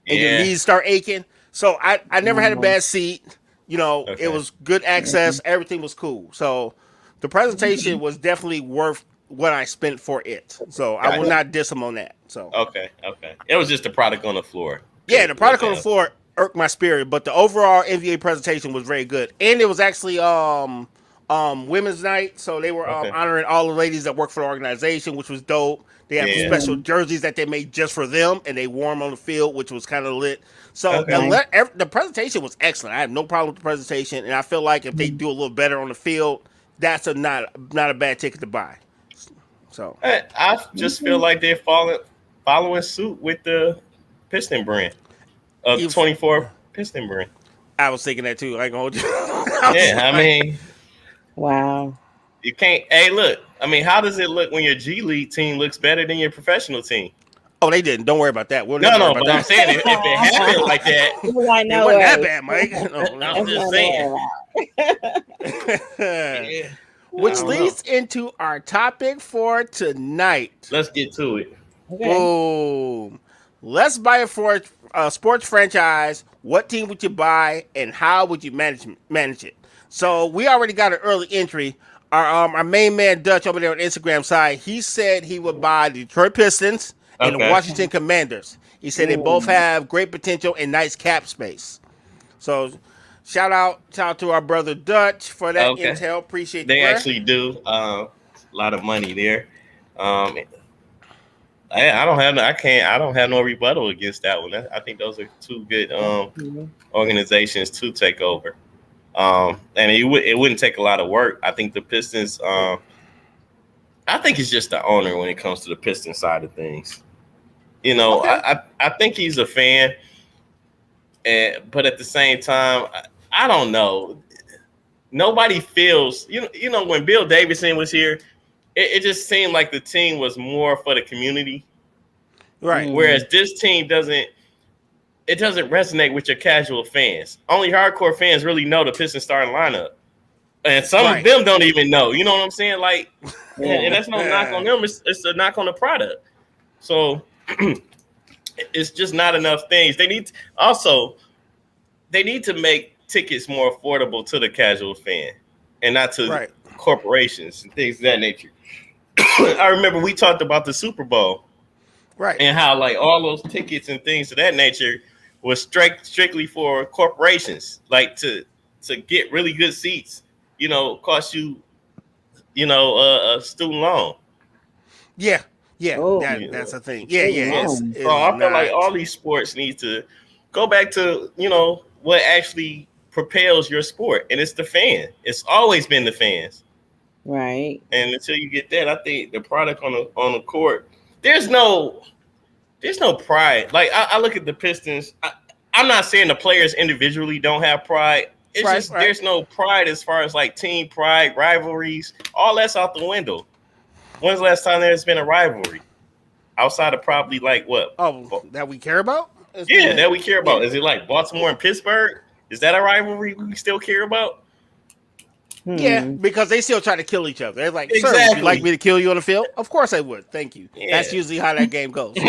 and your Yeah. knees start aching. So I never had a Mhm. bad seat. You know, it Okay. was good access. Everything was cool. So the presentation Mhm. was definitely worth what I spent for it. So I will Gotcha. not diss them on that. So Okay. Okay. It was just the product on the floor. yeah, the With product on the them. floor irked my spirit, but the overall NBA presentation was very good, and it was actually Women's Night, so they were Okay. honoring all the ladies that work for the organization, which was dope. They have Yeah. special Mhm. jerseys that they made just for them, and they wore them on the field, which was kind of lit. So Okay. Nice. the presentation was excellent. I have no problem with the presentation, and I feel like if they Mhm. do a little better on the field, that's not a bad ticket to buy. So I just feel Okay. like they're following suit with the Piston brand, if 24 Piston brand. I was thinking that too, I ain't gonna hold you. I was Yeah. I like, mean, Wow. you can't. Hey, look. I mean, how does it look when your G League team looks better than your professional team? oh, they didn't. Don't worry about that. We'll No, never worry no. about But I'm that. saying if it happened like that, He was like, It no wasn't that way. bad, Mike. No, I'm no. That's just not saying. that. Yeah. I Which don't know. leads into our topic for tonight. Let's get to it. Okay. Boom. Let's buy it for a sports franchise. What team would you buy, and how would you manage it? So we already got an early entry. Our main man Dutch over there on Instagram side, he said he would buy the Detroit Pistons and the Okay. Washington Commanders. He said they both Mm. have great potential and nice cap space. So shout out to our brother Dutch for that Okay. intel. Appreciate the They bro. actually do a lot of money there. Um, I don't have no, I can't I don't have no rebuttal against that one. I think those are two good Mhm. organizations to take over. And it wouldn't take a lot of work. I think the Pistons. I think it's just the owner when it comes to the Pistons side of things. You know, Okay. I think he's a fan, but at the same time, I don't know. Nobody feels you know when Bill Davidson was here, it just seemed like the team was more for the community. Right. Whereas this team doesn't resonate with your casual fans. Only hardcore fans really know the Pistons starting lineup. And some of Right. them don't even know. You know what I'm saying? Like, and Yeah. that's no knock on them. It's a knock on the product. So it's just not enough things. Also they need to make tickets more affordable to the casual fan and not to right. corporations and things of that nature. I remember we talked about the Super Bowl Right. and how like all those tickets and things of that nature was strictly for corporations, like to get really good seats. You know, cost you a student loan. Yeah. Yeah. Oh, That's Yeah. a thing. Yeah. too Yeah. Yes. long. So It's I feel like all not. these sports need to go back to, what actually propels your sport. And it's the fan. It's always been the fans. Right. And until you get that, I think the product on the court, there's no pride. Like I look at the Pistons. I'm not saying the players individually don't have pride. It's Right. just Right. there's no pride as far as like team pride, rivalries, all that's out the window. When's the last time there's been a rivalry outside of probably like what? Oh, that we care about? It's Yeah, been that we care yeah. about. Is it like Baltimore and Pittsburgh? Is that a rivalry we still care about? Yeah, Hmm. because they still try to kill each other. They're like, "Sir, would you like Exactly. me to kill you on the field?" Of course I would. Thank you. That's Yeah. usually how that game goes. Hmm.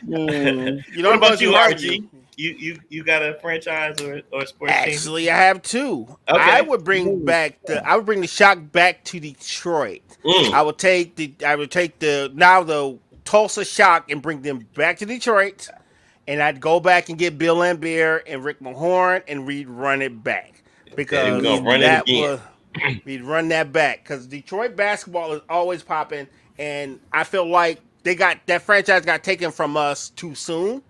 You know What I'm going about to do you, hard with you. RG? You got a franchise or a sports team? Actually, I have two. Okay. I would bring the shock back to Detroit. Mm. I would take the now the Tulsa Shock and bring them back to Detroit and I'd go back and get Bill Laimbeer and Rick Mahorn, and we'd run it back Okay, we're because gonna run it that again. was we'd run that back because Detroit basketball is always popping, and I feel like they got that franchise got taken from us too soon,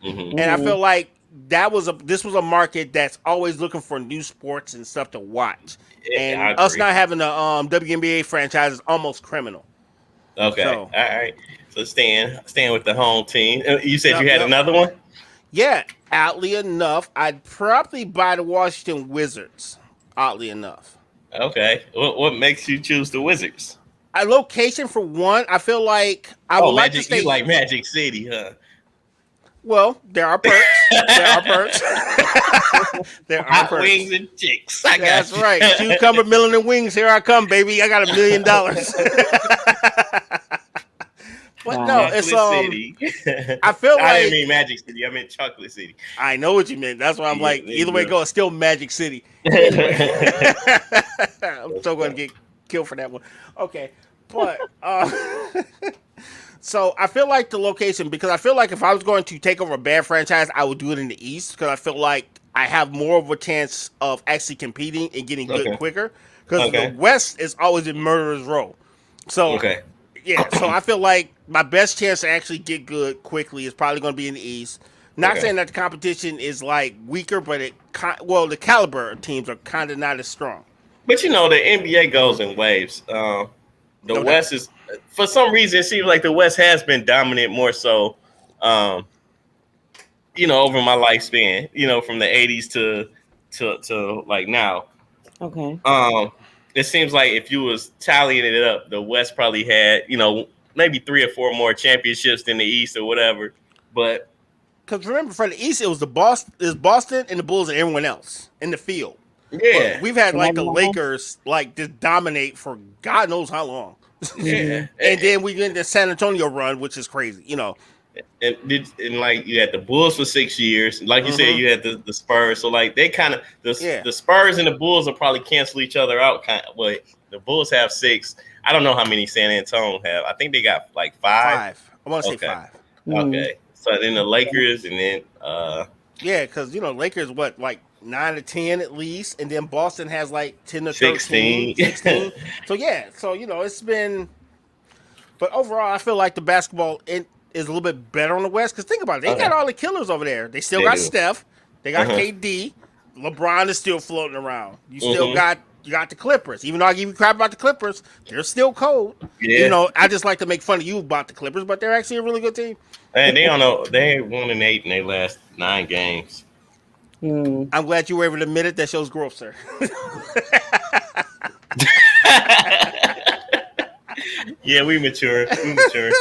Mm-hmm. and I feel like this was a market that's always looking for new sports and stuff to watch, Yeah, I and us agree. not having a WNBA franchise is almost criminal. Okay, So all right. So staying with the home team. You said yep, you had yep. another one. Yeah, oddly enough, I'd probably buy the Washington Wizards. Oddly enough, Okay, what makes you choose the Wizards? a location for one, I feel like I would Oh, like to Magic. You stay. like Magic City, huh? Well, there are perks. There are perks. There are Hot perks. wings and chicks. I That's got you. right. Cucumber, melon, and wings. Here I come, baby. I got $1 million. But no, Wow. it's Chocolate City. I feel I didn't like mean Magic City. I meant Chocolate City. I know what you meant. That's why I'm Yeah, like, there either you way it go. goes, it's still Magic City. Anyway, I'm Let's still going go. to get killed for that one. Okay, but so I feel like the location because I feel like if I was going to take over a bad franchise, I would do it in the East because I feel like I have more of a chance of actually competing and getting good Okay. quicker. Because the Okay. West is always in murderer's row. So Okay. yeah, so I feel like my best chance to actually get good quickly is probably going to be in the East. Not Okay. saying that the competition is like weaker, but the caliber of teams are kind of not as strong. But you know, the NBA goes in waves. The No doubt. West is, for some reason, it seems like the West has been dominant more so, um, over my lifespan, from the 80s to like now. Okay. Um, it seems like if you was tallying it up, the West probably had, maybe 3 or 4 more championships than the East or whatever. But Because remember, for the East, Boston and the Bulls and everyone else in the field. But yeah, we've had And like the everyone. Lakers like just dominate for God knows how long. yeah. And then we get the San Antonio run, which is crazy. And like you had the Bulls for 6 years. Like you said, Mm-hmm. you had the Spurs. So like they kind of Yeah. the Spurs and the Bulls will probably cancel each other out. Kind of, but the Bulls have 6. I don't know how many San Antonio have. I think they got like 5. 5. I want to say Okay. 5. Okay. So then the Lakers and then Yeah, because Lakers what like 9 to 10 at least, and then Boston has like 10 to 13, 16. 16. So yeah, so it's been. But overall, I feel like the basketball is a little bit better on the West. Because think about it, they Okay. got all the killers over there. They still They got do. Steph, they got Uh-huh. KD, LeBron is still floating around. You still Mhm. got the Clippers. Even though I give you crap about the Clippers, they're still cold. Yeah. I just like to make fun of you about the Clippers, but they're actually a really good team. And they don't know. They 1-8 in their last 9 games. Mm. I'm glad you were able to admit it. That shows growth, sir. Yeah, we mature. We mature.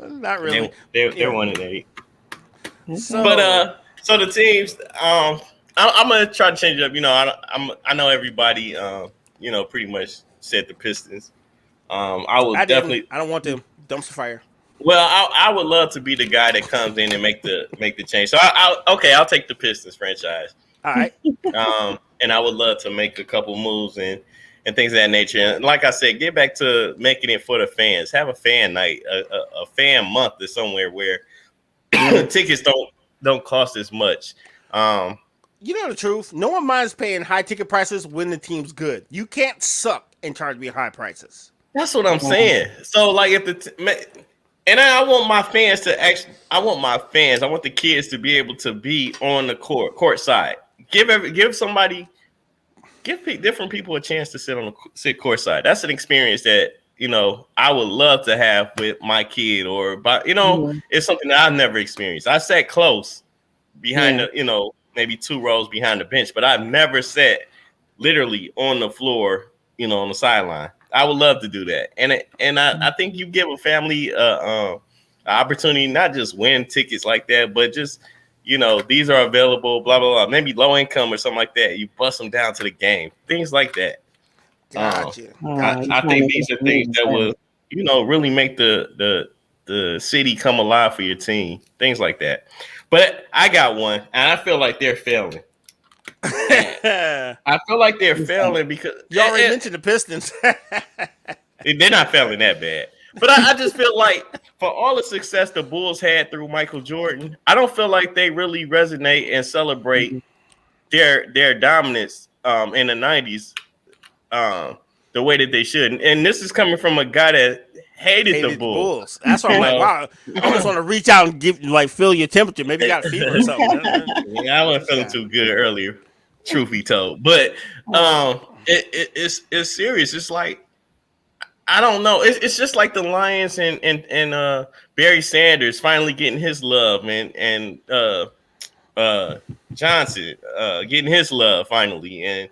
Not really. They're Yeah. 1-8. So, But so the teams, I'm gonna try to change it up. I know everybody, pretty much said the Pistons. I would I didn't. definitely. I don't want them dumpster fire. Well, I would love to be the guy that comes in and make the change. So I'll take the Pistons franchise. All right. And I would love to make a couple moves and things of that nature. And like I said, get back to making it for the fans. Have a fan night, a fan month or somewhere where tickets don't cost as much. You know the truth. No one minds paying high ticket prices when the team's good. You can't suck and charge me high prices. That's what I'm saying. So like and I want my fans to actually. I want the kids to be able to be on the court side. Give different people a chance to sit court side. That's an experience that I would love to have with my kid, it's something that I've never experienced. I sat close behind maybe 2 rows behind the bench, but I've never sat literally on the floor, on the sideline. I would love to do that, and I think you give a family an opportunity not just win tickets like that, but just these are available, blah blah blah. Maybe low income or something like that. You bust them down to the game, things like that. Gotcha. I think these are things that will really make the city come alive for your team, things like that. But I got one, and I feel like they're failing. I feel like they're failing because You already mentioned the Pistons. they're not failing that bad. But I just feel like for all the success the Bulls had through Michael Jordan, I don't feel like they really resonate and celebrate their dominance in the 90s the way that they should. And this is coming from a guy that hated the The Bulls. Bulls. That's why I'm like, wow. I almost want to reach out and give, like, feel your temperature. Maybe you got a fever or something. Yeah, I wasn't feeling too good earlier, truth be told. But it's serious. It's like I don't know. It's just like the Lions and Barry Sanders finally getting his love, man, and Johnson getting his love finally, and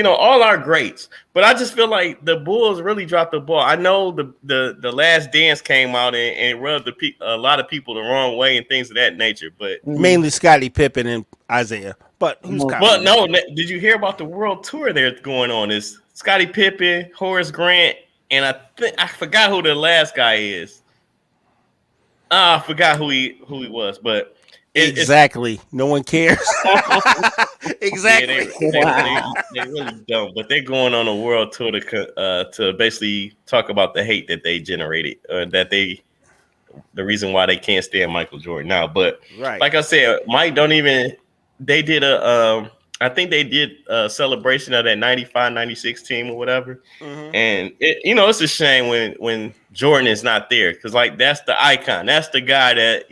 all our greats. But I just feel like the Bulls really dropped the ball. I know the Last Dance came out and rubbed a lot of people the wrong way and things of that nature. But mainly Scottie Pippen and Isaiah. But who's counting? But no, did you hear about the world tour that's going on? It's Scottie Pippen, Horace Grant, and I forgot who the last guy is. I forgot who he was, but exactly, no one cares. Exactly, they really don't. But they're going on a world tour to basically talk about the hate that they generated, the reason why they can't stand Michael Jordan now. But like I said, Mike don't even. They did I think they did a celebration of that 95-96 team or whatever. Mm-hmm. And it's a shame when Jordan is not there because like that's the icon. That's the guy that.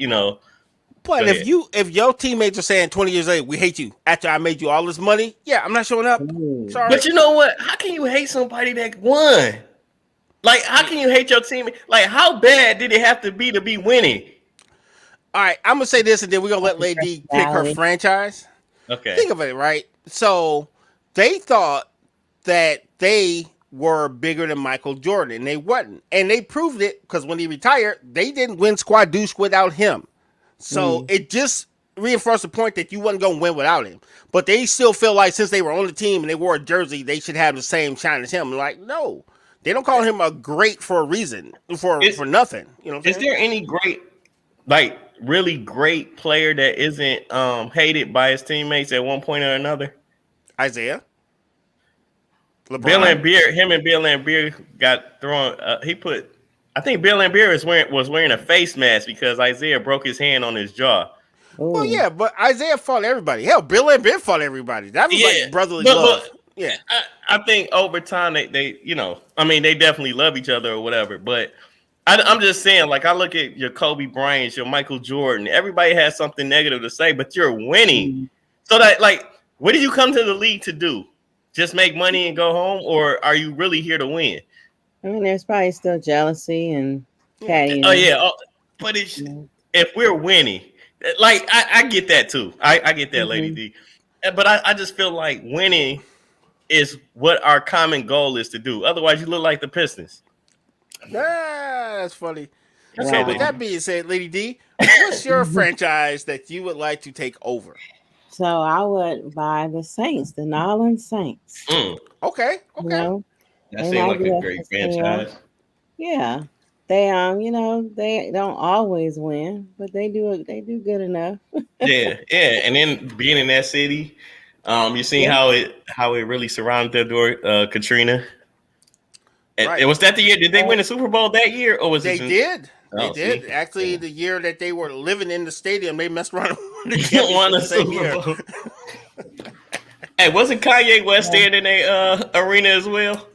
But if your teammates are saying 20 years later, we hate you after I made you all this money, yeah, I'm not showing up. Sorry. But you know what? How can you hate somebody that won? Like, how can you hate your team? Like, how bad did it have to be winning? All right, I'm gonna say this, and then we're gonna let Lady pick her franchise. Okay. Think of it, right? So they thought that they were bigger than Michael Jordan, and they wasn't. And they proved it because when he retired, they didn't win Squadouche without him. So it just reinforced the point that you wasn't going to win without him. But they still feel like since they were on the team and they wore a jersey, they should have the same shine as him. Like, no. They don't call him a great for a reason, for nothing. You know what I'm saying? Is there any great, like, really great player that isn't hated by his teammates at one point or another? Isaiah. LeBron. Bill Laimbeer got thrown. I think Bill Laimbeer was wearing a face mask because Isaiah broke his hand on his jaw. Ooh. Well, yeah, but Isaiah fought everybody. Hell, Bill Laimbeer fought everybody. That was like brotherly love. Yeah, I think over time they they definitely love each other or whatever. But I'm just saying, like I look at your Kobe Bryant, your Michael Jordan. Everybody has something negative to say, but you're winning. So that what did you come to the league to do? Just make money and go home, or are you really here to win? I mean, there's probably still jealousy and petty. Oh yeah, but if we're winning, like I get that too. I get that, Lady D. But I just feel like winning is what our common goal is to do. Otherwise, you look like the Pistons. That's funny. Wow. So with that being said, Lady D, what's your franchise that you would like to take over? So I would buy the Saints, the New Orleans Saints. Okay. You know? That seems like a great franchise. Yeah. They they don't always win, but they do good enough. yeah. And then being in that city, you seen how it really surrounded their door, Katrina. Right. Was that the year? Did they win the Super Bowl that year, or was they it? Did. They did. Actually, the year that they were living in the stadium, they messed around and won the Super Bowl. Hey, wasn't Kanye West staying in a arena as well?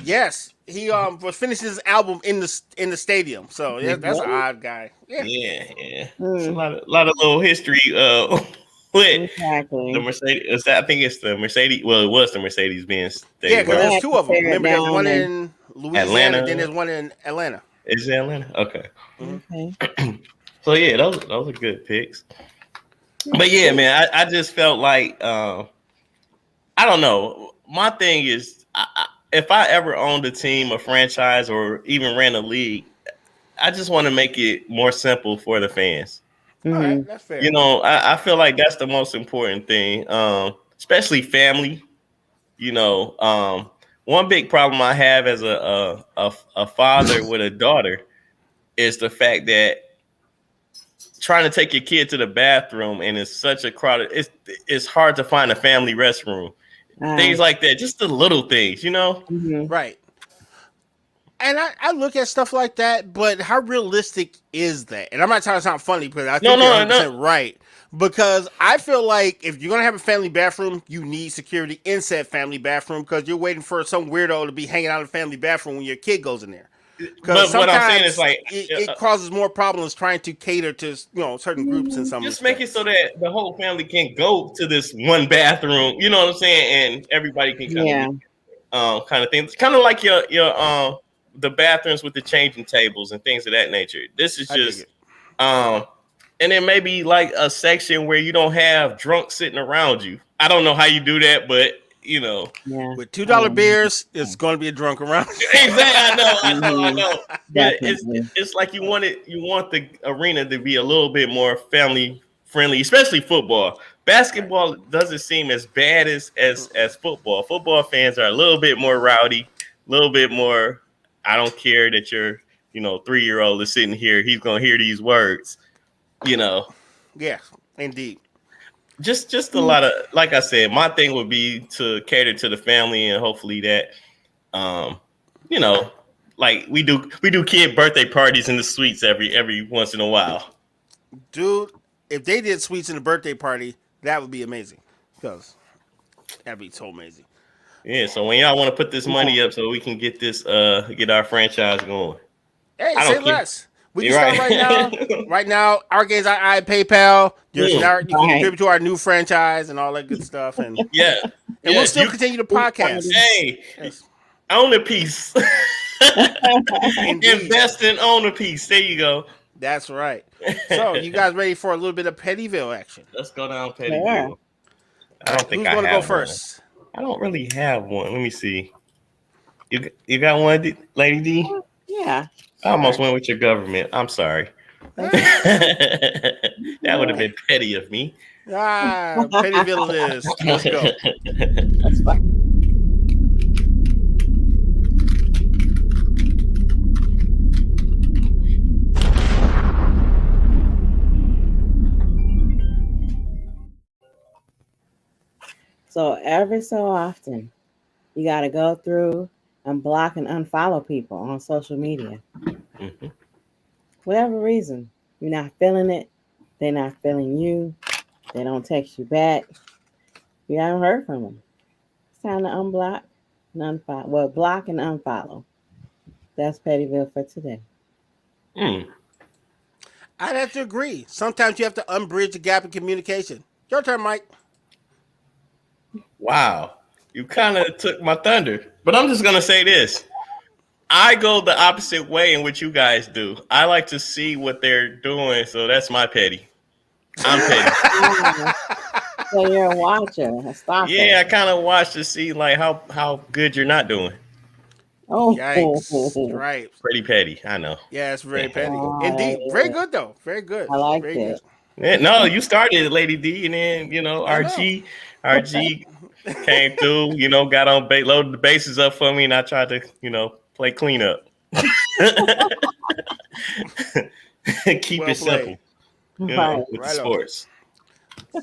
Yes, he was finishing his album in the stadium. So yeah, that's an odd guy. Yeah. It's a lot of little history with the Mercedes. I think it's the Mercedes. Well, it was the Mercedes-Benz. Yeah, because there's two of them. Remember, there's one in Louisiana, Atlanta, and then there's one in Atlanta. Is it Atlanta? Okay. Okay. So yeah, those are good picks. But yeah, man, I just felt like I don't know. My thing is, if I ever owned a team, a franchise, or even ran a league, I just want to make it more simple for the fans. All right, that's fair. I feel like that's the most important thing, especially family. One big problem I have as a father with a daughter is the fact that trying to take your kid to the bathroom and it's such a crowded, it's hard to find a family restroom. Things like that, just the little things, Right. And I look at stuff like that, but how realistic is that? And I'm not trying to sound funny because I No, think you're no, 100% no. right. Because I feel like if you're going to have a family bathroom, you need security in said family bathroom because you're waiting for some weirdo to be hanging out in the family bathroom when your kid goes in there. Because But what I'm saying is sometimes like, it causes more problems trying to cater to certain groups in some just make it so respects. that the whole family can go to this one bathroom. You know what I'm saying? And everybody can kind of Yeah. use kind of thing. It's kind of like your the bathrooms with the changing tables and things of that nature. This is I dig just it. um and then maybe like a section where you don't have drunk sitting around you. I don't know how you do that, but you know. Yeah. With $2 Um, beers, it's going to be a drunk around. Exactly, I mhm, know. But definitely. it's like you want the arena to be a little bit more family friendly, especially football. Right. Basketball doesn't seem as bad as football. Football fans are a little bit more rowdy, a little bit more. I don't care that your 3-year-old is sitting here. He's gonna hear these words. You know, Yeah, indeed. just a lot of like I said. My thing would be to cater to the family and hopefully that um, you know, like we do kid birthday parties in the suites every once in a while. Dude, if they did sweets in the birthday party, that would be amazing. Because that'd be so amazing. Yeah, so when y'all want to put this Yeah. money up so we can get our franchise going. Hey, I say don't care. less. We can You're start right now. right. Right now, our games I PayPal. There's Mm, now you can Right. contribute to our new franchise and all that good stuff, yeah. and we'll Yes, still you continue the podcast. hey, Yes, own a piece. indeed, Invest and own a piece. There you go. that's right. So, you guys ready for a little bit of Pettyville action? Let's go down Sure. Pettyville. All I right, don't think who's I going to go have one. first? I don't really have one. Let me see. You got one, Lady D? Yeah. I almost Sure. went with your government. I'm sorry. That's That would have good. been petty of me. Pettyville it is. Let's go. That's fine. So every so often, you got to go through and block and unfollow people on social media. Mhm. Whatever reason, you're not feeling it. They're not feeling you. They don't text you back. You haven't heard from them. It's time to unblock and unfollow. Well, block and unfollow. That's Pettyville for today. Mm. I'd have to agree. Sometimes you have to unbridge the gap in communication. Your turn, Mike. Wow. You kind of took my thunder. But I'm just going to say this. I go the opposite way in which you guys do. I like to see what they're doing. So that's my petty. I'm petty. Oh, so you're a watcher, a stalker. Yeah, I kind of watch to see like how good you're not doing. Oh, Yikes! Right. Pretty petty. I know. Yeah, it's very petty. Indeed. Very oh, good though. Very good. I liked Very good. it. Yeah, no, you started it, Lady D, and then I know. RG came through. Got on loaded the bases up for me, and I tried to play cleanup. Keep Well it simple, played. Right. with the Right on. sports.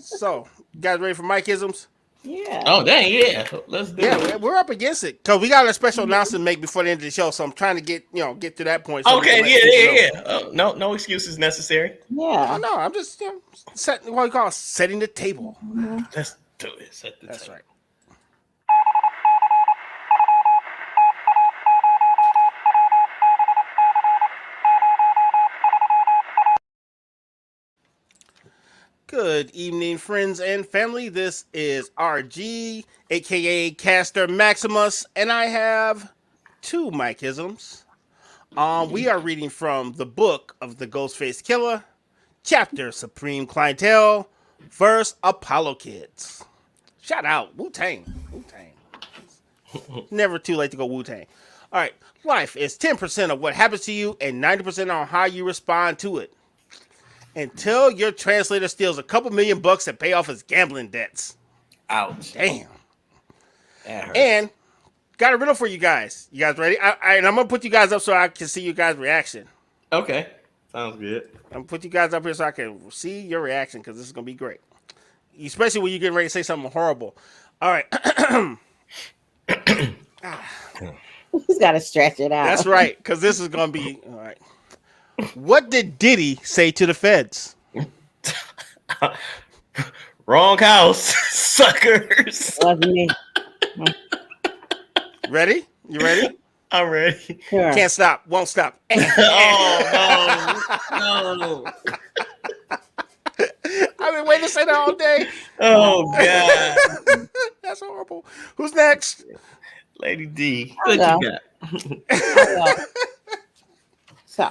So, you guys ready for Mike isms? Yeah. Oh dang, yeah, let's do Yeah, it. we're up against it because we got a special announcement to make before the end of the show. So I'm trying to get to that point so we can Okay, let people know. yeah. No excuses necessary. Oh Yeah. no, I'm just setting what we call setting the table. Mhm. Let's do it. Set the That's table. right. Good evening, friends and family. This is RG, aka Caster Maximus, and I have two Mikeisms. We are reading from the book of the Ghostface Killer, chapter Supreme Clientele, verse Apollo Kids. Shout out Wu Tang. Wu Tang. Never too late to go Wu Tang. All right, life is 10% of what happens to you and 90% on how you respond to it. Until your translator steals a couple $1,000,000 to pay off his gambling debts. Ouch. Damn. That hurts. And got a riddle for you guys. You guys ready? And I'm gonna put you guys up so I can see you guys' reaction. Okay, sounds good. I'm gonna put you guys up here so I can see your reaction because this is gonna be great. Especially when you're getting ready to say something horrible. All right. He's got to stretch it out. That's right, because this is gonna be all right. What did Diddy say to the feds? Wrong house, suckers. Wasn't me. Ready? You ready? I'm ready. Sure. Can't stop, won't stop. Oh no. I've been waiting to say that all day. Oh God. That's horrible. Who's next? Lady D. What What you you got? So,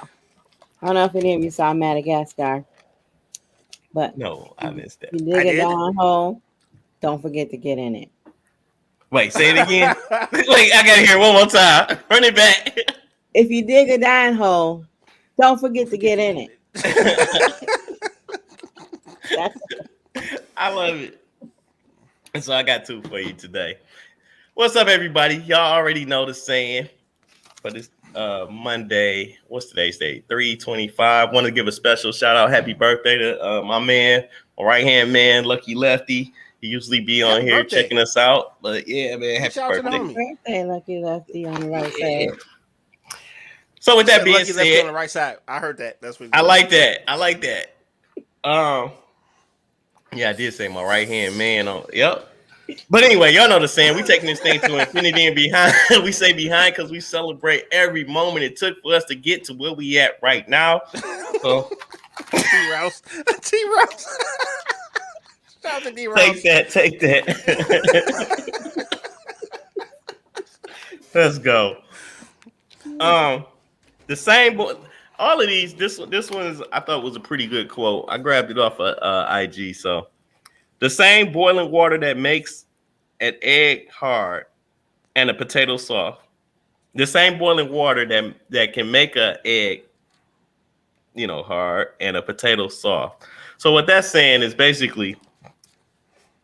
I don't know if any of you saw Madagascar, but No, I missed that. if you I dig a did. down hole, don't forget to get in it. Wait, say it again. Wait, I gotta hear it one more time. Run it back. If you dig a dying hole, don't forget to get in it. That's I love it. And so I got two for you today. What's up, everybody? Y'all already know the saying, but it's Monday. What's today's date? 3/25. Want to give a special shout out, happy birthday to my man, my right hand man, Lucky Lefty. He usually be on Happy here birthday. checking us out. But yeah, man, happy Shout out to the birthday. homie. birthday, Lucky Lefty on the right Yeah. side. So with that Said being Lucky lefty on said, the right side. I heard that. That's what. I like that. I like that. Yeah, I did say my right hand man on. Yep. But anyway, y'all know the saying. We taking this thing to infinity and behind. We say behind because we celebrate every moment it took for us to get to where we at right now. So T Rouse. T Rouse. Shout out to D Rouse. take that. Let's go. The same boy. All of these. This one is. I thought was a pretty good quote. I grabbed it off of IG. So the same boiling water that makes an egg hard and a potato soft. The same boiling water that can make an egg, hard and a potato soft. So what that's saying is basically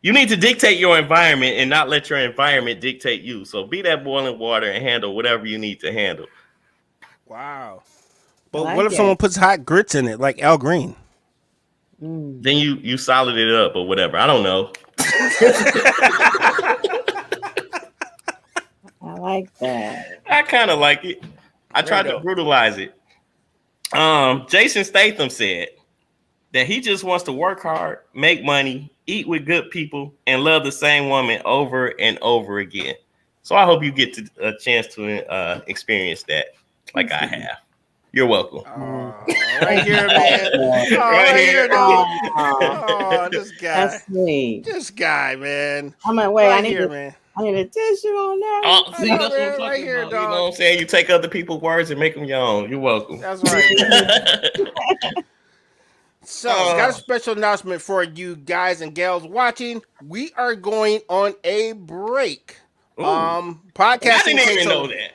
you need to dictate your environment and not let your environment dictate you. So be that boiling water and handle whatever you need to handle. Wow. But like what if it. someone puts hot grits in it, like Al Green? Then you solid it up or whatever. I don't know. I like that. I kind of like it. I tried to brutalize it. Jason Statham said that he just wants to work hard, make money, eat with good people, and love the same woman over and over again. So I hope you get a chance to experience that like I have. You're welcome. Right here, man. Right here. dog. Aw, Oh, this guy. that's sweet. This guy, man. I'm like, wait, Right here, man. I need a tissue on that. Oh, see, know, that's what man, I'm right talking here, about. You dog. know what I'm saying? You take other people's words and make them your own. You're welcome. That's right. So, got a special announcement for you guys and gals watching. We are going on a break. Ooh. Podcasting I didn't takes even know over. that.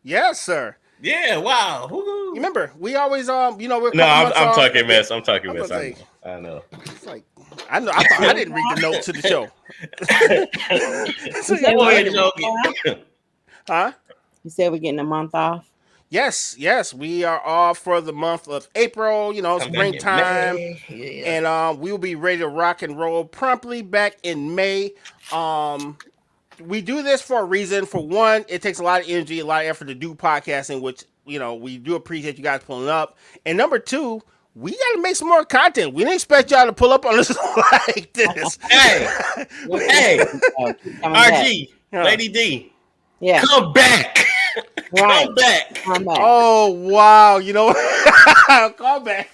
Yes, sir. Yeah, wow. You Woo-hoo. remember, we always we're a No, couple I'm months off. talking mess. I'm talking I'm mess. gonna I know. It's like I know. I thought I didn't read the notes to the show. So, You said y'all we're like getting it. a month off? Huh? You said we're getting a month off. Yes, we are off for the month of April. Springtime. And we will be ready to rock and roll promptly back in May. We do this for a reason. For one, it takes a lot of energy, a lot of effort to do podcasting, which we do appreciate you guys pulling up. And number two, we got to make some more content. We didn't expect y'all to pull up on us like this. Hey, Oh, keep coming back. RG, Yeah. Lady D, Yeah, come back. right. Come back. Come back. Oh wow! You know, call back.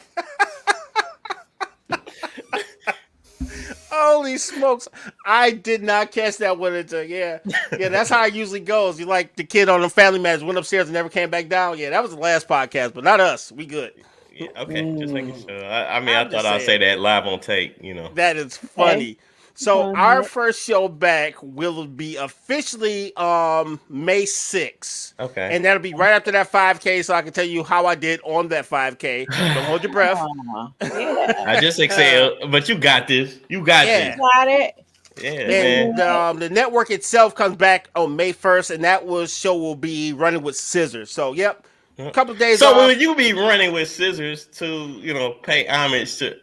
Holy smokes! I did not catch that one until yeah. That's how it usually goes. You like the kid on the Family Matters went upstairs and never came back down. Yeah, that was the last podcast, but not us. We good. Yeah, okay, just making sure. I I'm thought just I'd say saying. that live on tape. That is funny. So Go our ahead. first show back will be officially May 6th. Okay. And that'll be right after that 5K, so I can tell you how I did on that 5K. Don't hold your breath. Aw, yeah. I just excelled, but you got this. You got Yeah. Got it. this. Yeah, man. And the network itself comes back on May 1st, and that show will be running with Scissors. So, yep, a couple of days So off. will you be running with Scissors to pay homage to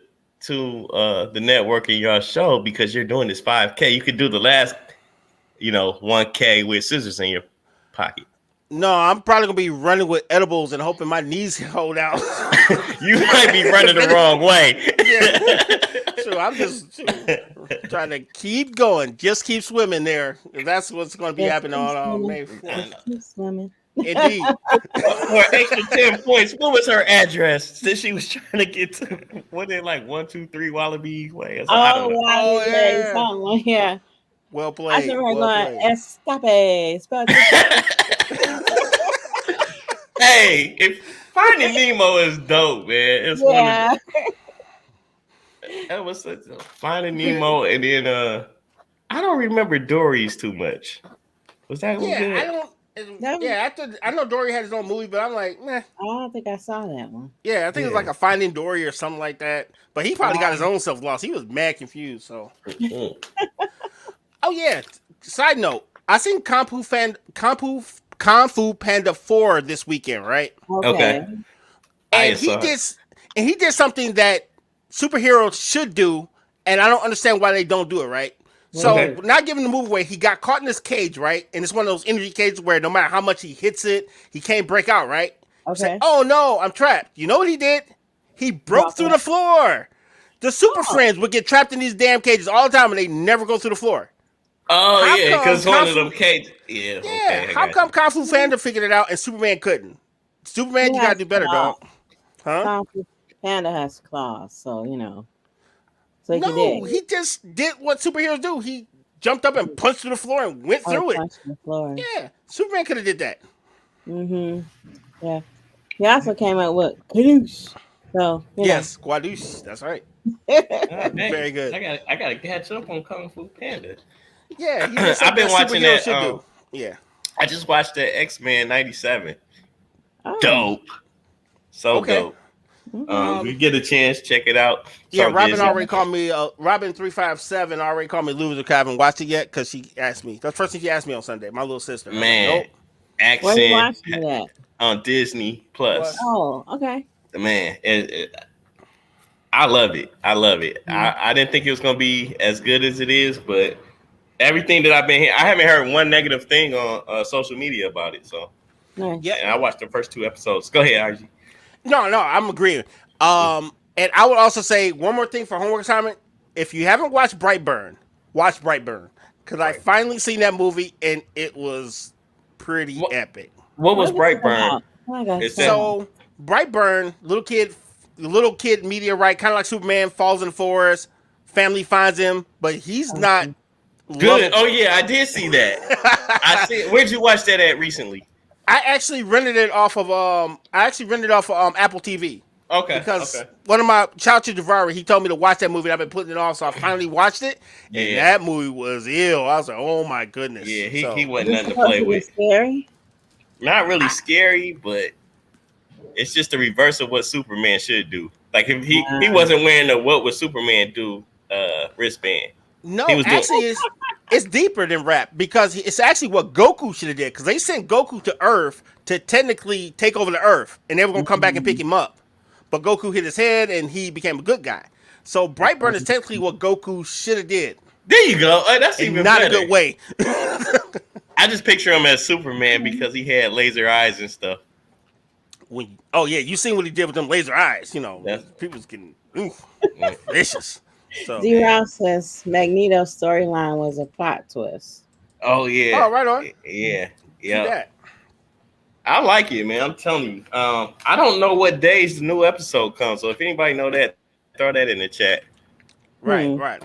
the network in your show because you're doing this 5K? You could do the last 1K with Scissors in your pocket. No, I'm probably gonna be running with edibles and hoping my knees can hold out. You might be running the wrong way. Yeah. So I'm just trying to keep going. Just keep swimming there. That's what's going to be Just happening keep on swimming. May 4th. Just keep swimming. Indeed. For an extra 10 points, what was her address? Since she was trying to get to, what they like 123 Wallaby Way? So I don't Oh, know. wow, Oh, yeah, yeah. something like yeah. Well I just played. remember Well going played. escape. Spell Hey, if Finding Nemo is dope, man. It's one of yeah. that was such a Finding Nemo, and then I don't remember Dory's too much. Was that one Yeah, I good? don't. That was, Yeah, after I know Dory had his own movie, but I'm like, nah. I don't think I saw that one. Yeah, I think it was like Yeah. a Finding Dory or something like that. But he probably got his own self lost. He was mad confused. So, Mm. oh yeah. Side note: I seen Kung Fu Panda 4 this weekend, right? Okay. Okay, I And he saw it. did something that superheroes should do, and I don't understand why they don't do it, right? What So, is Okay. it? not giving the move away, he got caught in this cage, right? And it's one of those energy cages where no matter how much he hits it, he can't break out, right? Say, Okay. oh no, I'm trapped. You know what he did? He broke Walk through away. the floor. The Super Oh, Friends would get trapped in these damn cages all the time, and they never go through the floor. Oh How yeah, come because one Kung of them Fu? cages. Yeah. Yeah, Okay, I how got come you. Kung Fu Panda figured it out and Superman couldn't? he Superman, you gotta has do better, claws. dog. Huh? Kung Fu Panda has claws, so so he can No, dig. he just did what superheroes do. He jumped up and punched through the floor and went Oh, through it. punch the floor. Yeah, Superman could have did that. Mm-hmm. Yeah. He also came up with Kadoosh. So, Yes, Guadouche. That's right. Oh, dang. Very good. I gotta catch up on Kung Fu Panda. Yeah, he did I've something been that watching superheroes that. should do. Yeah. I just watched that X-Men '97. oh, Dope, so Okay. dope. okay. If you Um. get a chance, check it out. It's Yeah, on Robin Disney. already called me. Robin357 already called me loser because I haven't watched it yet because she asked me. That's the first thing she asked me on Sunday. My little sister. I was like, Man, nope. Where you action watching it at? on Disney Plus. Plus. Oh, okay. Man, I love it. I love it. Mhm. I didn't think it was gonna be as good as it is, but everything that I've been hearing, I haven't heard one negative thing on social media about it. So, Nice. Yep. and I watched the first two episodes. Go ahead, RG. No, I'm agreeing. And I would also say one more thing for homework assignment. If you haven't watched Brightburn, watch Brightburn because I Right. finally seen that movie and it was pretty What epic. What was What is it Brightburn? about? Oh my gosh. It's Go that. ahead. So Brightburn, little kid meteorite, kind of like Superman, falls in the forest. Family finds him, but he's not Okay. Good. loved. Oh yeah, I did see that. I see. Where'd you watch that at recently? I actually rented it off of Apple TV Okay. because Okay. one of my child to Javari, he told me to watch that movie. And I've been putting it off, so I finally watched it, and Yeah. that movie was ill. I was like, oh my goodness. Yeah. He So Is wasn't this nothing to supposed play to be with. scary? Not really scary, but it's just the reverse of what Superman should do. Like if he Uh, wasn't wearing the what would Superman do wristband. He no, was doing. actually, it's deeper than rap because it's actually what Goku should have did because they sent Goku to Earth to technically take over the Earth, and they were gonna come back and pick him up, but Goku hit his head and he became a good guy. So Brightburn is technically what Goku should have did, There you go. That's and even not better. a good way. I just picture him as Superman because he had laser eyes and stuff. Oh yeah, you seen what he did with them laser eyes? That's People's getting mm. vicious. So, D-Rouse says Magneto's storyline was a plot twist. Oh yeah. oh, right on. Yeah. See Yeah. that? I like it, man. I'm telling you. I don't know what days the new episode comes. So if anybody know that, throw that in the chat. Right, right.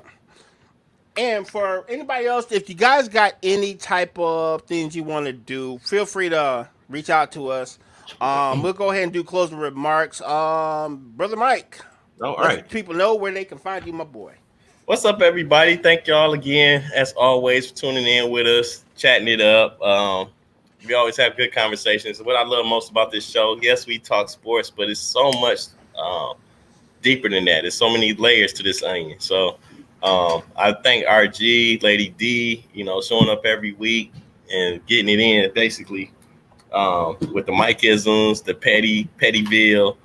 And for anybody else, if you guys got any type of things you want to do, feel free to reach out to us. We'll go ahead and do closing remarks. Brother Mike, All let right. people know where they can find you, my boy. What's up, everybody? Thank y'all again, as always, for tuning in with us, chatting it up. We always have good conversations. What I love most about this show, yes, we talk sports, but it's so much deeper than that. There's so many layers to this onion. So I thank RG, Lady D, showing up every week and getting it in, basically, with the Mike-isms, the Pettyville.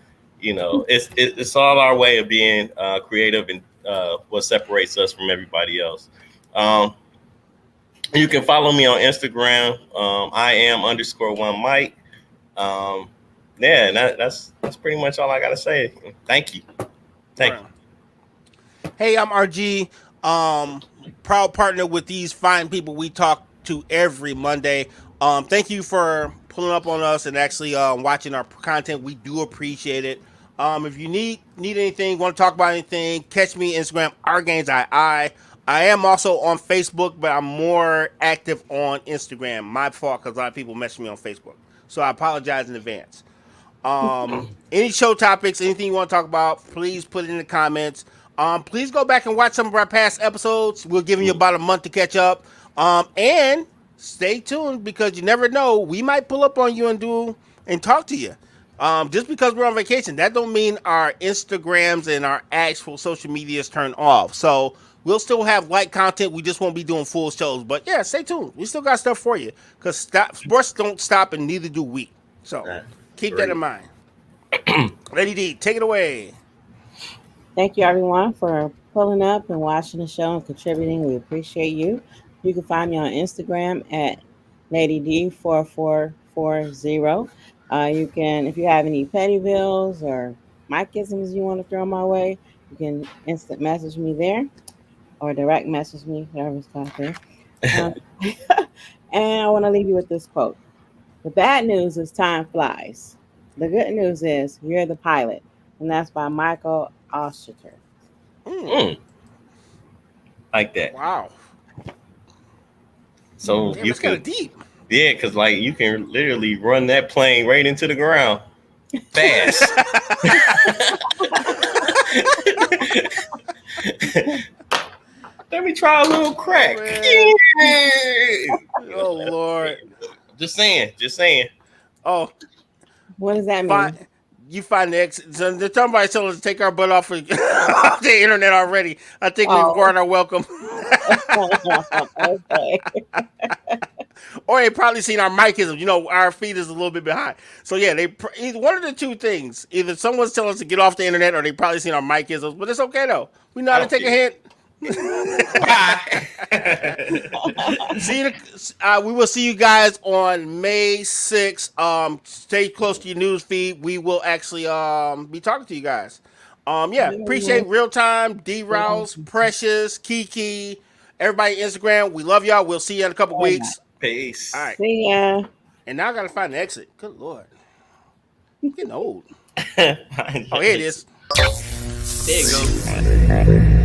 It's all our way of being creative and what separates us from everybody else. You can follow me on Instagram. I am underscore one Mike. Yeah, and that's pretty much all I gotta say. Thank you. Thank Right. Hey, I'm RG. Proud partner with these fine people we talk to every Monday. Thank you for pulling up on us and actually watching our content. We do appreciate it. If you need anything, want to talk about anything, catch me Instagram rgainsii. I am also on Facebook, but I'm more active on Instagram. My fault, because a lot of people message me on Facebook, so I apologize in advance. Any show topics, anything you want to talk about, please put it in the comments. Please go back and watch some of our past episodes. We're giving you you. about a month to catch up. And stay tuned, because you never know, we might pull up on you and talk to you. Just because we're on vacation, that don't mean our Instagrams and our actual social medias turn off. So we'll still have light content. We just won't be doing full shows. But yeah, stay tuned. We still got stuff for you, because sports don't stop, and neither do we. So keep that in mind. Lady D, take it away. Thank you, everyone, for pulling up and watching the show and contributing. We appreciate you. You can find me on Instagram at Lady D4440. You can, if you have any petty bills or Mikeisms you want to throw my way, you can instant message me there or direct message me, whatever's out there. Um, and I want to leave you with this quote. The bad news is time flies. The good news is you're the pilot. And that's by Michael Osterter. Mm, like that. Wow. So Damn, you it's kind of can, deep. yeah, because like you can literally run that plane right into the ground fast. Let me try a little crack. Oh, Lord. Just saying, just saying. Oh, What does that mean? you find the exit. So somebody's telling us to take our butt off, off the internet already. I think we've guarded our welcome. Okay. Or they probably seen our micism. You know, our feed is a little bit behind. So yeah, either one of the two things. Either someone's telling us to get off the internet, or they probably seen our micisms. But it's okay though. We know how to take a hint. We will see you guys on May 6th. Stay close to your news feed. We will actually be talking to you guys. Appreciate real time, D Rouse, Precious, Kiki, everybody Instagram. We love y'all. We'll see you in a couple weeks. Peace. All right. See ya. And now I gotta find the exit. Good Lord. I'm getting old. Oh, Oh, here it is. There you go.